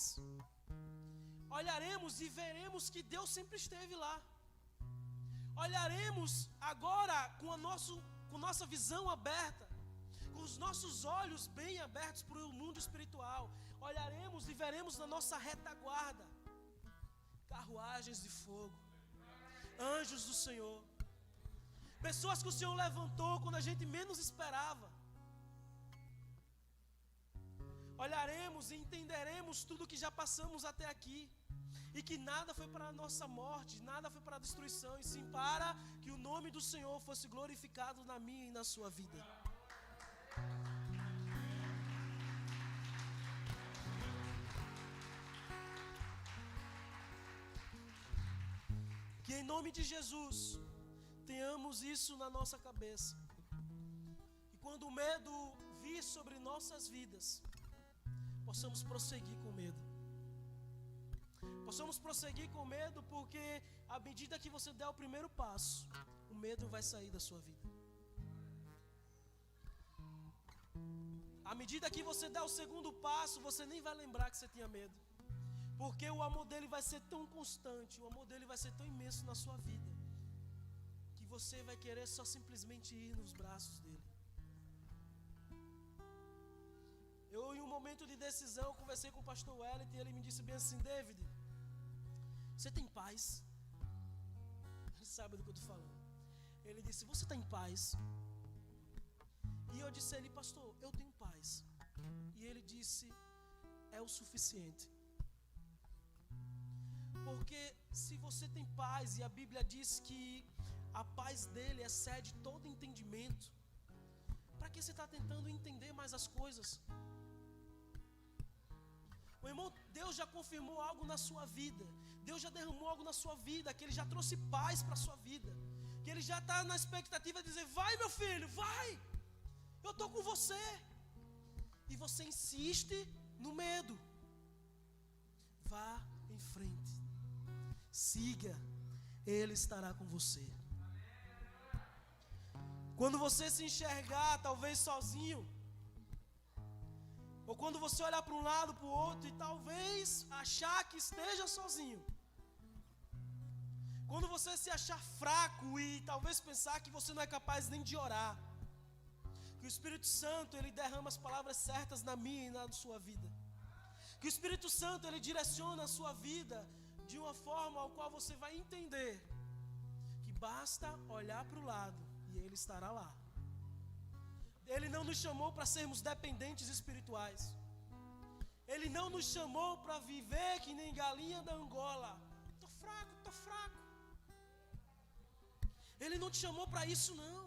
olharemos e veremos que Deus sempre esteve lá. Olharemos agora com a nossa visão aberta, com os nossos olhos bem abertos para o mundo espiritual. Olharemos e veremos na nossa retaguarda carruagens de fogo, anjos do Senhor, pessoas que o Senhor levantou quando a gente menos esperava. Olharemos e entenderemos tudo que já passamos até aqui, e que nada foi para a nossa morte, nada foi para a destruição, e sim para que o nome do Senhor fosse glorificado na minha e na sua vida. Que em nome de Jesus tenhamos isso na nossa cabeça, e quando o medo vir sobre nossas vidas, possamos prosseguir com medo. Possamos prosseguir com medo, porque à medida que você der o primeiro passo, o medo vai sair da sua vida. À medida que você der o segundo passo, você nem vai lembrar que você tinha medo, porque o amor dele vai ser tão constante, o amor dele vai ser tão imenso na sua vida, que você vai querer só simplesmente ir nos braços dele. Eu, em um momento de decisão, conversei com o pastor Wellington, e ele me disse bem assim: David, você tem paz? Ele sabe do que eu estou falando. Ele disse: você está em paz? E eu disse a ele: pastor, eu tenho paz. E ele disse: é o suficiente. Porque se você tem paz, e a Bíblia diz que a paz dele excede todo entendimento, para que você está tentando entender mais as coisas? Meu irmão, Deus já confirmou algo na sua vida, Deus já derramou algo na sua vida, que Ele já trouxe paz para a sua vida, que Ele já está na expectativa de dizer: vai meu filho, vai, eu estou com você. E você insiste no medo. Vá em frente, siga, Ele estará com você. Quando você se enxergar talvez sozinho, ou quando você olhar para um lado, para o outro, e talvez achar que esteja sozinho, quando você se achar fraco e talvez pensar que você não é capaz nem de orar, que o Espírito Santo, Ele derrama as palavras certas na minha e na sua vida, que o Espírito Santo, Ele direciona a sua vida de uma forma ao qual você vai entender que basta olhar para o lado e Ele estará lá. Ele não nos chamou para sermos dependentes espirituais. Ele não nos chamou para viver que nem galinha da Angola. Tô fraco. Ele não te chamou para isso, não.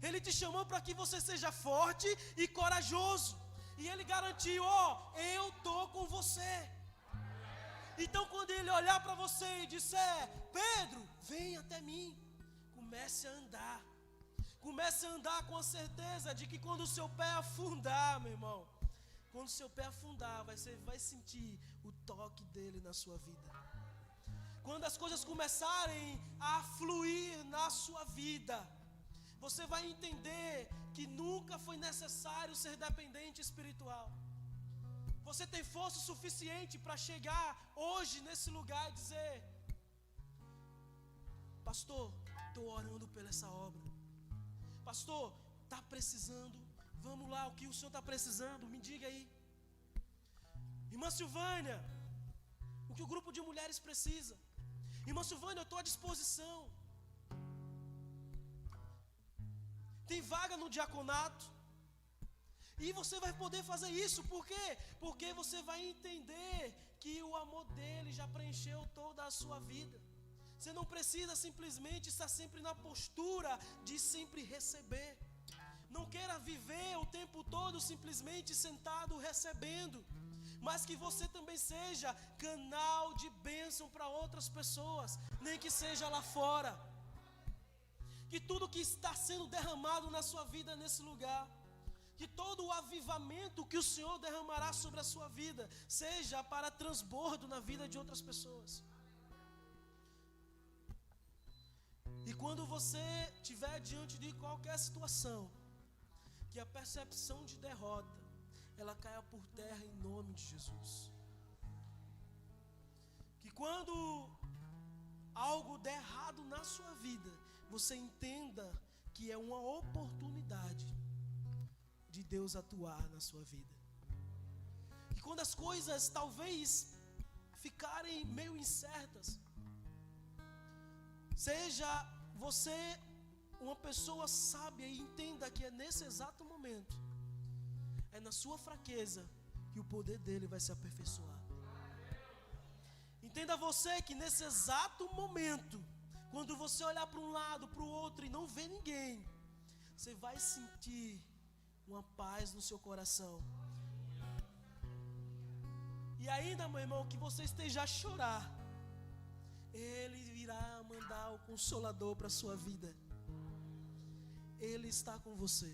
Ele te chamou para que você seja forte e corajoso. E Ele garantiu, eu tô com você. Então quando Ele olhar para você e disser, Pedro, vem até mim, comece a andar. Comece a andar com a certeza de que quando o seu pé afundar, meu irmão, quando o seu pé afundar, você vai sentir o toque dele na sua vida. Quando as coisas começarem a fluir na sua vida, você vai entender que nunca foi necessário ser dependente espiritual. Você tem força suficiente para chegar hoje nesse lugar e dizer, pastor, estou orando por essa obra. Pastor, está precisando, vamos lá, o que o senhor está precisando, me diga aí. Irmã Silvânia, o que o grupo de mulheres precisa? Irmã Silvânia, eu estou à disposição. Tem vaga no diaconato. E você vai poder fazer isso, por quê? Porque você vai entender que o amor dele já preencheu toda a sua vida. Você não precisa simplesmente estar sempre na postura de sempre receber. Não queira viver o tempo todo simplesmente sentado recebendo, mas que você também seja canal de bênção para outras pessoas, nem que seja lá fora. Que tudo que está sendo derramado na sua vida nesse lugar, que todo o avivamento que o Senhor derramará sobre a sua vida, seja para transbordo na vida de outras pessoas. E quando você estiver diante de qualquer situação, que a percepção de derrota, ela caia por terra em nome de Jesus. Que quando algo der errado na sua vida, você entenda que é uma oportunidade de Deus atuar na sua vida. E quando as coisas talvez ficarem meio incertas, seja você uma pessoa sábia e entenda que é nesse exato momento, é na sua fraqueza que o poder dele vai se aperfeiçoar. Entenda você que nesse exato momento, quando você olhar para um lado, para o outro e não ver ninguém, você vai sentir uma paz no seu coração. E ainda, meu irmão, que você esteja a chorar, Ele irá mandar o Consolador para a sua vida. Ele está com você.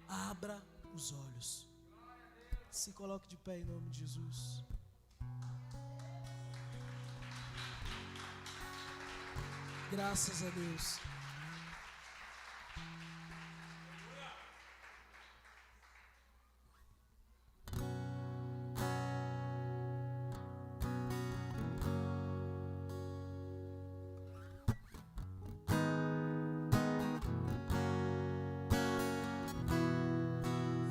Abra os olhos. Se coloque de pé em nome de Jesus. Graças a Deus.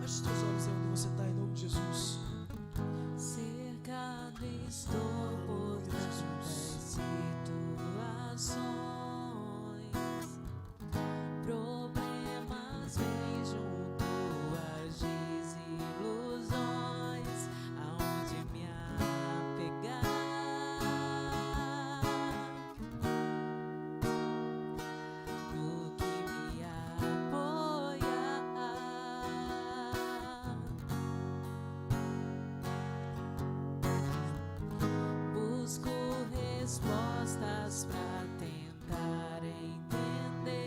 Feche seus olhos aí onde você está, em nome de Jesus. Cercado estou por tantas situações, problemas vêm junto às desilusões, aonde me apegar, no que me apoiar. Busco respostas para tentar entender.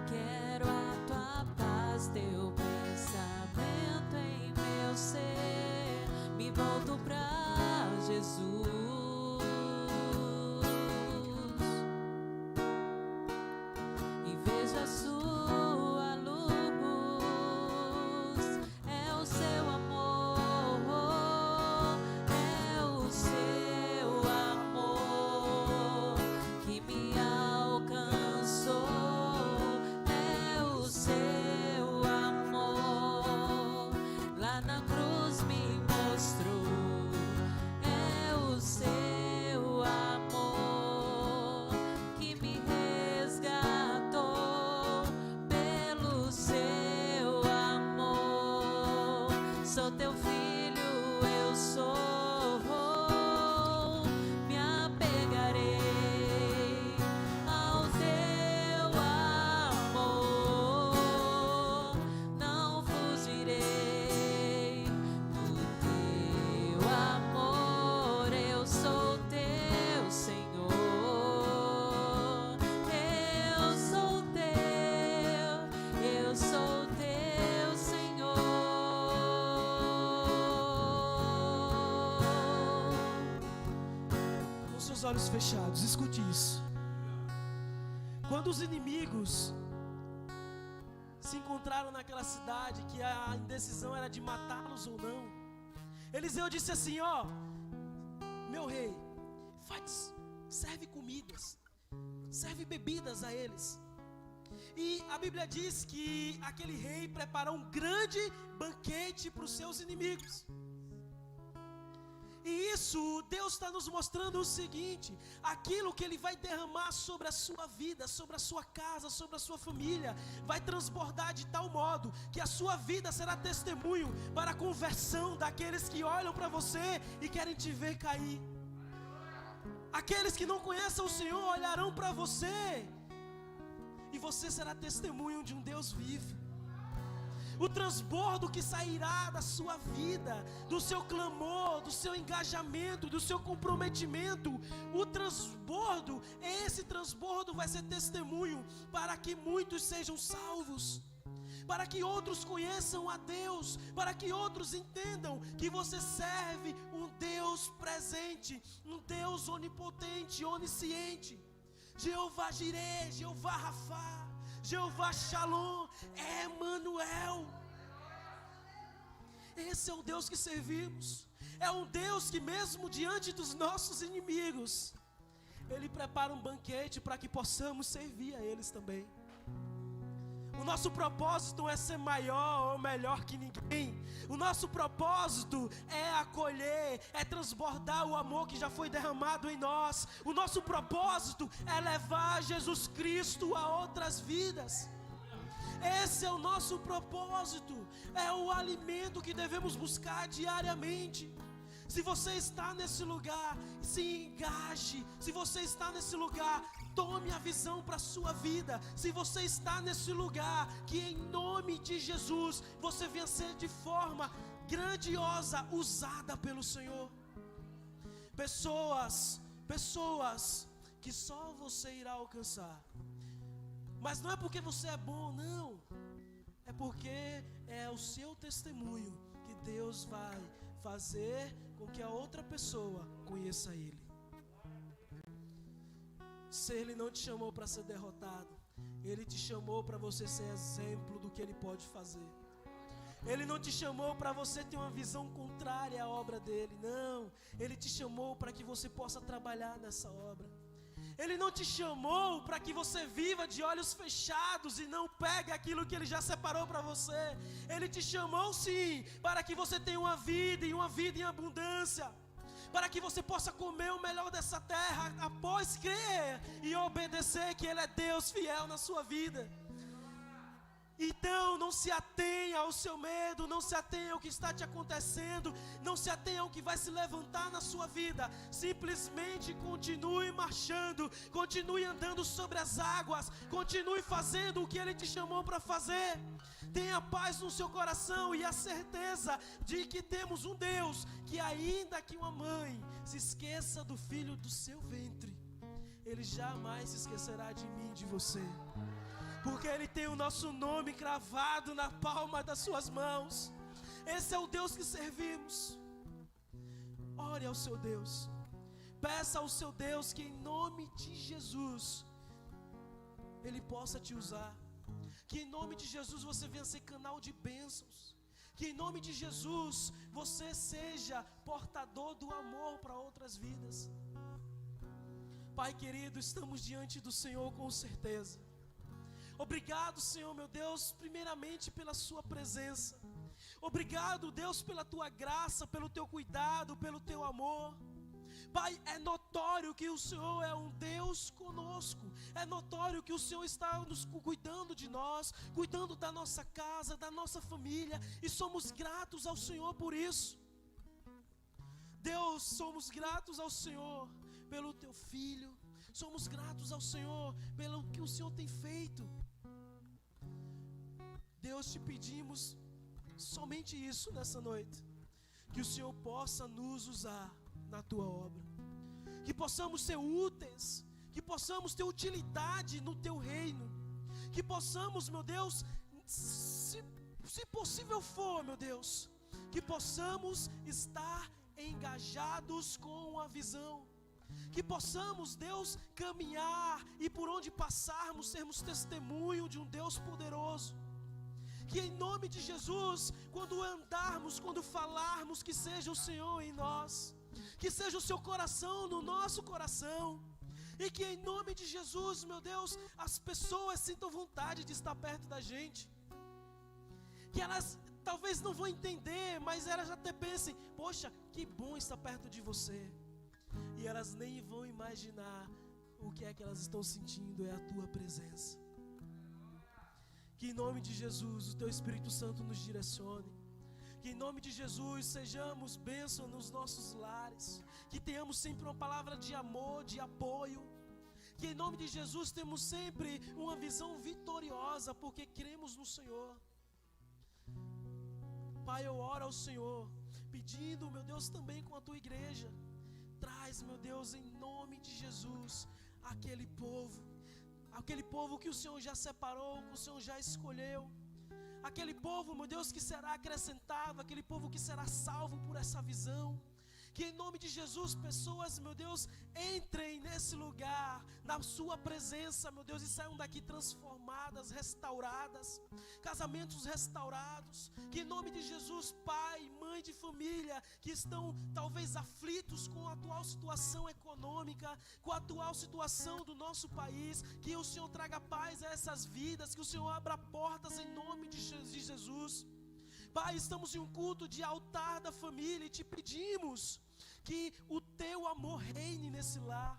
Quero a tua paz, teu pensamento em meu ser. Me volto pra Jesus e vejo a sua luz. É o seu amor, é o seu amor que me alcançou. É o seu amor, lá na cruz me mostrou. É o seu amor que me resgatou. sou teu filho, eu sou. Me apegarei ao teu amor, não fugirei do teu amor. Eu sou teu Senhor, eu sou teu Senhor. Com seus olhos fechados, escute isso. Quando os inimigos se encontraram naquela cidade, que a indecisão era de matá-los ou não, Eliseu disse assim: ó, meu rei, serve comidas, serve bebidas a eles. E a Bíblia diz que aquele rei preparou um grande banquete para os seus inimigos. E isso, Deus está nos mostrando o seguinte: aquilo que Ele vai derramar sobre a sua vida, sobre a sua casa, sobre a sua família, vai transbordar de tal modo que a sua vida será testemunho para a conversão daqueles que olham para você e querem te ver cair. Aqueles que não conhecem o Senhor olharão para você e você será testemunho de um Deus vivo. O transbordo que sairá da sua vida, do seu clamor, do seu engajamento, do seu comprometimento, esse transbordo vai ser testemunho para que muitos sejam salvos, para que outros conheçam a Deus, para que outros entendam que você serve um Deus presente, um Deus onipotente, onisciente. Jeová Jireh, Jeová Rafá, Jeová Shalom, Emanuel. Esse é o Deus que servimos. É um Deus que mesmo diante dos nossos inimigos, Ele prepara um banquete para que possamos servir a eles também. O nosso propósito não é ser maior ou melhor que ninguém. O nosso propósito é acolher, é transbordar o amor que já foi derramado em nós. O nosso propósito é levar Jesus Cristo a outras vidas. Esse é o nosso propósito, é o alimento que devemos buscar diariamente. Se você está nesse lugar, se engaje. Se você está nesse lugar, tome a visão para a sua vida. Se você está nesse lugar, que em nome de Jesus, você venha ser de forma grandiosa, usada pelo Senhor. Pessoas que só você irá alcançar. Mas não é porque você é bom, não. É porque é o seu testemunho que Deus vai fazer com que a outra pessoa conheça Ele. Se Ele não te chamou para ser derrotado, Ele te chamou para você ser exemplo do que Ele pode fazer. Ele não te chamou para você ter uma visão contrária à obra dEle, não. Ele te chamou para que você possa trabalhar nessa obra. Ele não te chamou para que você viva de olhos fechados e não pegue aquilo que Ele já separou para você. Ele te chamou sim, para que você tenha uma vida e uma vida em abundância, para que você possa comer o melhor dessa terra após crer e obedecer que Ele é Deus fiel na sua vida. Então não se atenha ao seu medo, não se atenha ao que está te acontecendo, não se atenha ao que vai se levantar na sua vida. Simplesmente continue marchando, continue andando sobre as águas, continue fazendo o que Ele te chamou para fazer. Tenha paz no seu coração e a certeza de que temos um Deus que, ainda que uma mãe se esqueça do filho do seu ventre, Ele jamais se esquecerá de mim e de você. Porque Ele tem o nosso nome cravado na palma das suas mãos. Esse é o Deus que servimos. Ore ao seu Deus. Peça ao seu Deus que em nome de Jesus Ele possa te usar. Que em nome de Jesus você venha ser canal de bênçãos. Que em nome de Jesus você seja portador do amor para outras vidas. Pai querido, estamos diante do Senhor com certeza. Obrigado, Senhor, meu Deus, primeiramente pela sua presença. Obrigado, Deus, pela tua graça, pelo teu cuidado, pelo teu amor. Pai, é notório que o Senhor é um Deus conosco. É notório que o Senhor está nos cuidando de nós, cuidando da nossa casa, da nossa família, e somos gratos ao Senhor por isso. Deus, somos gratos ao Senhor pelo Teu Filho, somos gratos ao Senhor pelo que o Senhor tem feito. Deus, te pedimos somente isso nessa noite, que o Senhor possa nos usar na Tua obra, que possamos ser úteis, que possamos ter utilidade no Teu reino, que possamos, meu Deus, se possível for, meu Deus, que possamos estar engajados com a visão, que possamos, Deus, caminhar e por onde passarmos sermos testemunho de um Deus poderoso. Que em nome de Jesus, quando andarmos, quando falarmos, que seja o Senhor em nós, que seja o Seu coração no nosso coração, e que em nome de Jesus, meu Deus, as pessoas sintam vontade de estar perto da gente, que elas talvez não vão entender, mas elas até pensem, poxa, que bom estar perto de você, e elas nem vão imaginar o que é que elas estão sentindo, é a Tua presença. Que em nome de Jesus o Teu Espírito Santo nos direcione. Que em nome de Jesus sejamos bênção nos nossos lares. Que tenhamos sempre uma palavra de amor, de apoio. Que em nome de Jesus temos sempre uma visão vitoriosa, porque cremos no Senhor. Pai, eu oro ao Senhor, pedindo, meu Deus, também com a Tua igreja. Traz, meu Deus, em nome de Jesus, aquele povo que o Senhor já separou, que o Senhor já escolheu, aquele povo, meu Deus, que será acrescentado, aquele povo que será salvo por essa visão. Que em nome de Jesus, pessoas, meu Deus, entrem nesse lugar, na Sua presença, meu Deus, e saiam daqui transformadas, restauradas, casamentos restaurados. Que em nome de Jesus, pai, mãe de família, que estão talvez aflitos com a atual situação econômica, com a atual situação do nosso país, que o Senhor traga paz a essas vidas, que o Senhor abra portas em nome de Jesus. Pai, estamos em um culto de altar da família e te pedimos que o Teu amor reine nesse lar.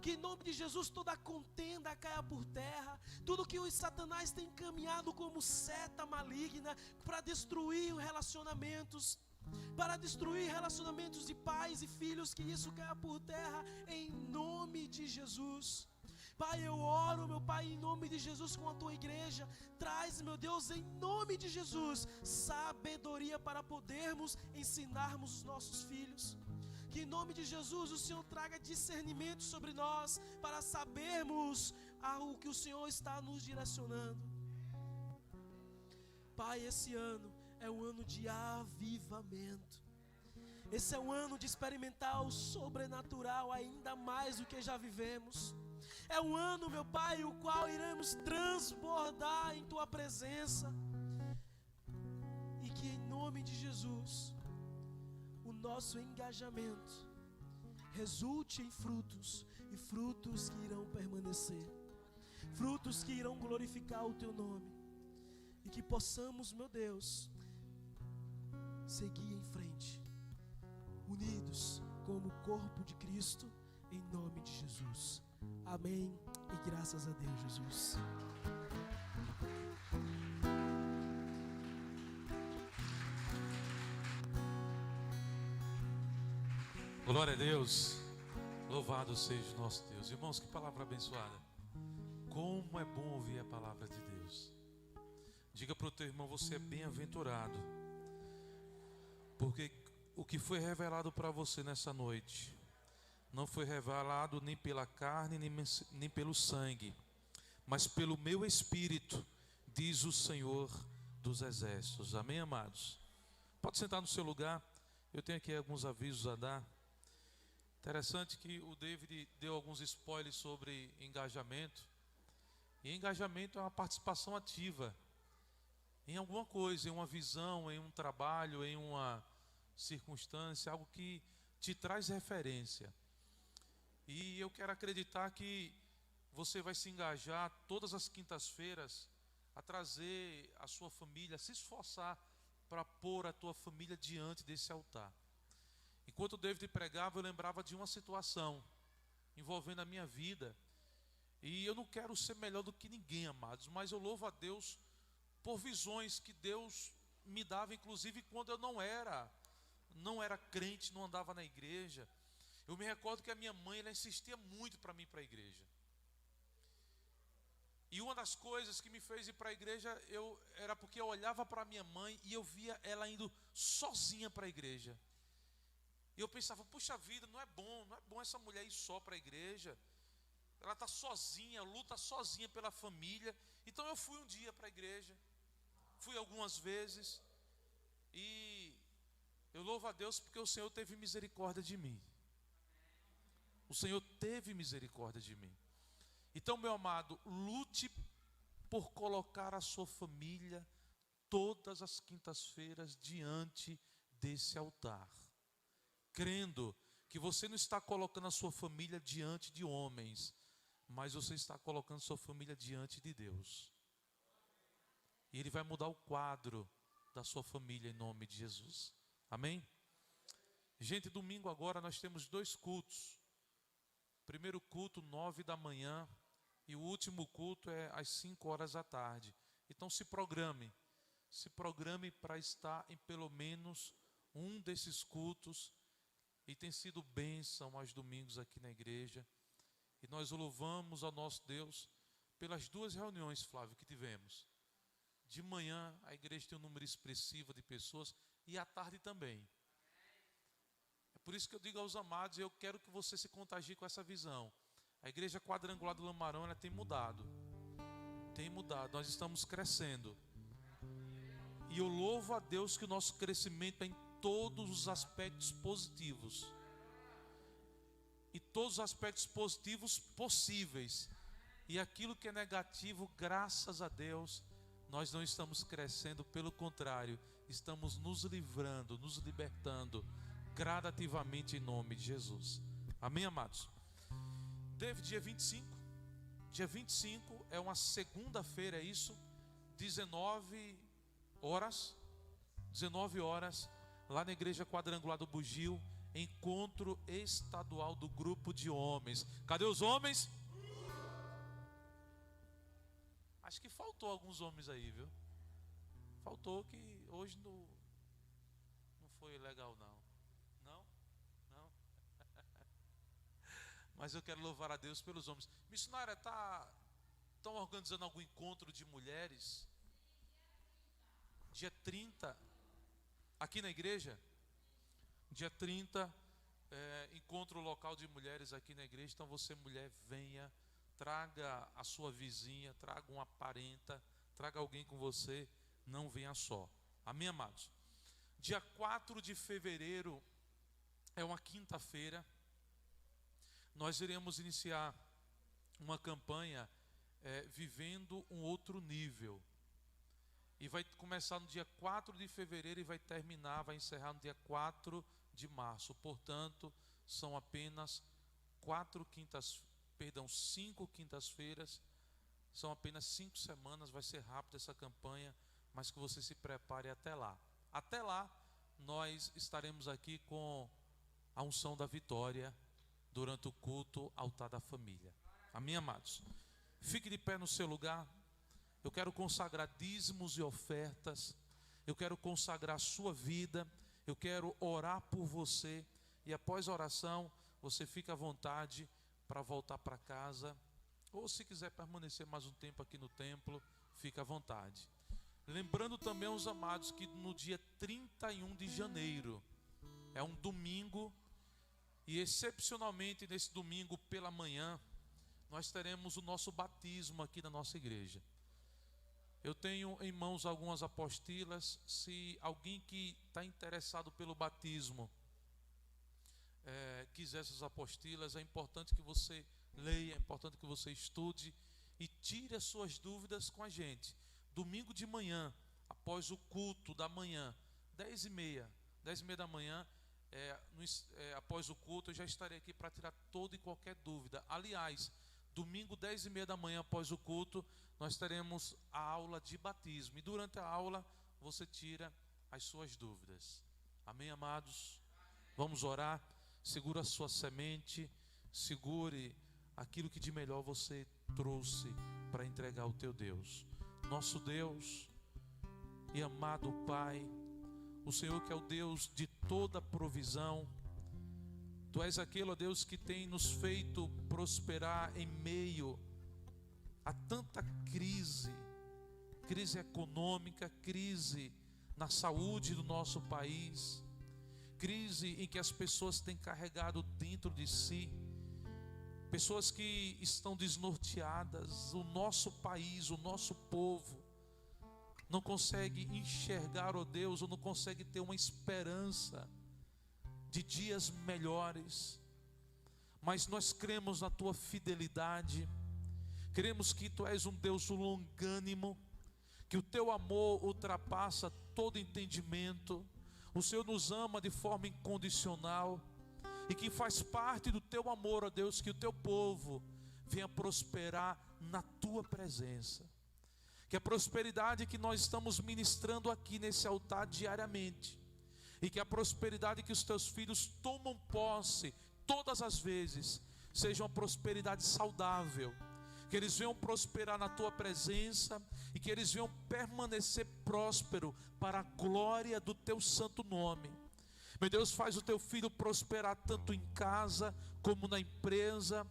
Que em nome de Jesus toda contenda caia por terra. Tudo que o Satanás tem encaminhado como seta maligna para destruir relacionamentos, para destruir relacionamentos de pais e filhos, que isso caia por terra em nome de Jesus. Pai, eu oro, meu Pai, em nome de Jesus com a Tua igreja. Traz, meu Deus, em nome de Jesus, sabedoria para podermos ensinarmos os nossos filhos. Que em nome de Jesus o Senhor traga discernimento sobre nós, para sabermos o que o Senhor está nos direcionando. Pai, esse ano é um ano de avivamento. Esse é um ano de experimentar o sobrenatural ainda mais do que já vivemos. É um ano, meu Pai, o qual iremos transbordar em Tua presença. E que em nome de Jesus o nosso engajamento resulte em frutos, e frutos que irão permanecer, frutos que irão glorificar o Teu nome, e que possamos, meu Deus, seguir em frente, unidos como corpo de Cristo, em nome de Jesus. Amém e graças a Deus, Jesus. Glória a Deus, louvado seja o nosso Deus. Irmãos, que palavra abençoada. Como é bom ouvir a palavra de Deus. Diga para o teu irmão, você é bem-aventurado, porque o que foi revelado para você nessa noite não foi revelado nem pela carne, nem pelo sangue, mas pelo meu Espírito, diz o Senhor dos Exércitos. Amém, amados? Pode sentar no seu lugar. Eu tenho aqui alguns avisos a dar. Interessante que o David deu alguns spoilers sobre engajamento. E engajamento é uma participação ativa em alguma coisa, em uma visão, em um trabalho, em uma circunstância, algo que te traz referência. E eu quero acreditar que você vai se engajar todas as quintas-feiras a trazer a sua família, a se esforçar para pôr a tua família diante desse altar. Enquanto enquanto o David pregava, eu lembrava de uma situação envolvendo a minha vida. E eu não quero ser melhor do que ninguém, amados, mas eu louvo a Deus por visões que Deus me dava, inclusive quando eu não era crente, não andava na igreja. Eu me recordo que a minha mãe, ela insistia muito para mim ir para a igreja. E uma das coisas que me fez ir para a igreja, era porque eu olhava para minha mãe e eu via ela indo sozinha para a igreja. E eu pensava, puxa vida, não é bom essa mulher ir só para a igreja. Ela está sozinha, luta sozinha pela família. Então eu fui um dia para a igreja, fui algumas vezes, e eu louvo a Deus porque o Senhor teve misericórdia de mim. O Senhor teve misericórdia de mim. Então, meu amado, lute por colocar a sua família todas as quintas-feiras diante desse altar, crendo que você não está colocando a sua família diante de homens, mas você está colocando sua família diante de Deus. E Ele vai mudar o quadro da sua família em nome de Jesus. Amém? Gente, domingo agora nós temos 2 cultos. Primeiro culto, 9 da manhã, e o último culto é às 5 horas da tarde. Então se programe para estar em pelo menos um desses cultos. E tem sido bênção aos domingos aqui na igreja. E nós louvamos ao nosso Deus pelas 2 reuniões, Flávio, que tivemos. De manhã a igreja tem um número expressivo de pessoas, e à tarde também. É por isso que eu digo aos amados, eu quero que você se contagie com essa visão. A igreja quadrangular do Lamarão, ela tem mudado. Nós estamos crescendo. E eu louvo a Deus que o nosso crescimento é em todos os aspectos positivos. E todos os aspectos positivos possíveis. E aquilo que é negativo, graças a Deus, nós não estamos crescendo, pelo contrário, estamos nos livrando, nos libertando gradativamente em nome de Jesus. Amém, amados? David, dia 25 é uma segunda-feira, é isso? 19 horas, lá na igreja quadrangular do Bugio, encontro estadual do grupo de homens. Cadê os homens? Acho que faltou alguns homens aí, viu? Faltou, que hoje não foi legal não. Não? Mas eu quero louvar a Deus pelos homens. Missionária, estão organizando algum encontro de mulheres? Dia 30, aqui na igreja? Dia 30, encontro local de mulheres aqui na igreja. Então você, mulher, venha, traga a sua vizinha, traga uma parenta, traga alguém com você, não venha só. Amém, amados? Dia 4 de fevereiro é uma quinta-feira. Nós iremos iniciar uma campanha vivendo um outro nível. E vai começar no dia 4 de fevereiro e vai encerrar no dia 4 de março. Portanto, são apenas 5 quintas-feiras. São apenas 5 semanas, vai ser rápida essa campanha, mas que você se prepare até lá. Até lá, nós estaremos aqui com a unção da vitória durante o culto Altar da Família. Amém, amados? Fique de pé no seu lugar. Eu quero consagrar dízimos e ofertas. Eu quero consagrar a sua vida. Eu quero orar por você. E após a oração, você fica à vontade para voltar para casa. Ou se quiser permanecer mais um tempo aqui no templo, fica à vontade. Lembrando também aos amados que no dia 31 de janeiro, é um domingo, e excepcionalmente nesse domingo pela manhã, nós teremos o nosso batismo aqui na nossa igreja. Eu tenho em mãos algumas apostilas. Se alguém que está interessado pelo batismo quiser essas apostilas, é importante que você leia, é importante que você estude e tire as suas dúvidas com a gente. Domingo de manhã, após o culto da manhã, 10h30 da manhã, após o culto, eu já estarei aqui para tirar toda e qualquer dúvida. Aliás, domingo 10h30 da manhã, após o culto, nós teremos a aula de batismo. E durante a aula, você tira as suas dúvidas. Amém, amados? Vamos orar. Segura a sua semente, segure aquilo que de melhor você trouxe para entregar ao teu Deus. Nosso Deus e amado Pai, o Senhor que é o Deus de toda provisão, Tu és aquele, ó Deus, que tem nos feito prosperar em meio a tanta crise econômica, crise na saúde do nosso país, crise em que as pessoas têm carregado dentro de si, pessoas que estão desnorteadas. O nosso país, o nosso povo não consegue enxergar, ó Deus, ou não consegue ter uma esperança de dias melhores. Mas nós cremos na Tua fidelidade, cremos que Tu és um Deus longânimo, que o Teu amor ultrapassa todo entendimento. O Senhor nos ama de forma incondicional, e que faz parte do Teu amor, ó Deus, que o Teu povo venha prosperar na Tua presença. Que a prosperidade que nós estamos ministrando aqui nesse altar diariamente, e que a prosperidade que os Teus filhos tomam posse todas as vezes, seja uma prosperidade saudável, que eles venham prosperar na Tua presença, e que eles venham permanecer próspero para a glória do Teu santo nome. Meu Deus, faz o Teu filho prosperar tanto em casa como na empresa.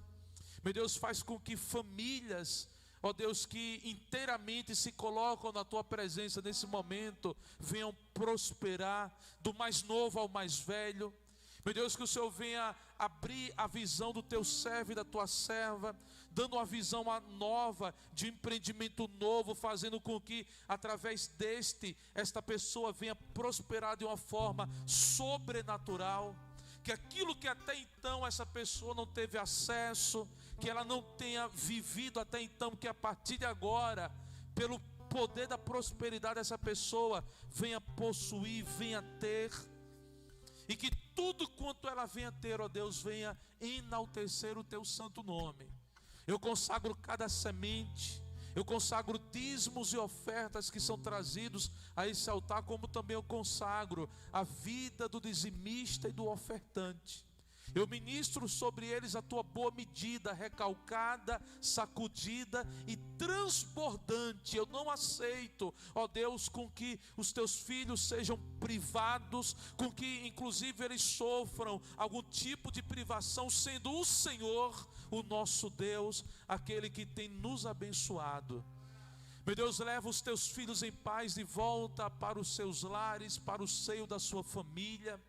Meu Deus, faz com que famílias, ó Deus, que inteiramente se colocam na Tua presença nesse momento, venham prosperar, do mais novo ao mais velho. Meu Deus, que o Senhor venha abrir a visão do Teu servo e da Tua serva, dando uma visão nova, de empreendimento novo, fazendo com que através esta pessoa venha prosperar de uma forma sobrenatural. Que aquilo que até então essa pessoa não teve acesso, que ela não tenha vivido até então, que a partir de agora, pelo poder da prosperidade, essa pessoa venha possuir, venha ter. E que tudo quanto ela venha ter, ó Deus, venha enaltecer o Teu santo nome. Eu consagro cada semente, eu consagro dízimos e ofertas que são trazidos a esse altar, como também eu consagro a vida do dizimista e do ofertante. Eu ministro sobre eles a Tua boa medida, recalcada, sacudida e transbordante. Eu não aceito, ó Deus, com que os Teus filhos sejam privados, com que inclusive eles sofram algum tipo de privação, sendo o Senhor, o nosso Deus, aquele que tem nos abençoado. Meu Deus, leva os Teus filhos em paz de volta para os seus lares, para o seio da sua família.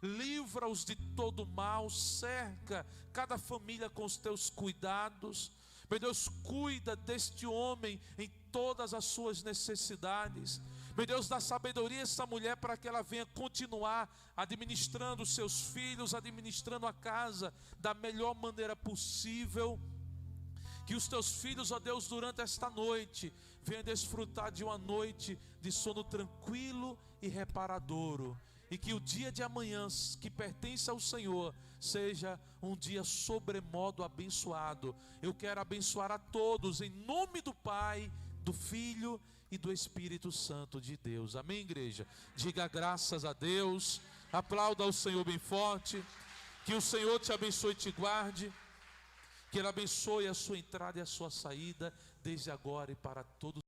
Livra-os de todo mal, cerca cada família com os Teus cuidados. Meu Deus, cuida deste homem em todas as suas necessidades. Meu Deus, dá sabedoria a essa mulher para que ela venha continuar administrando os seus filhos, administrando a casa da melhor maneira possível. Que os Teus filhos, ó Deus, durante esta noite, venham desfrutar de uma noite de sono tranquilo e reparadouro. E que o dia de amanhã, que pertence ao Senhor, seja um dia sobremodo abençoado. Eu quero abençoar a todos, em nome do Pai, do Filho e do Espírito Santo de Deus. Amém, igreja? Diga graças a Deus, aplauda ao Senhor bem forte. Que o Senhor te abençoe e te guarde. Que Ele abençoe a sua entrada e a sua saída, desde agora e para todos.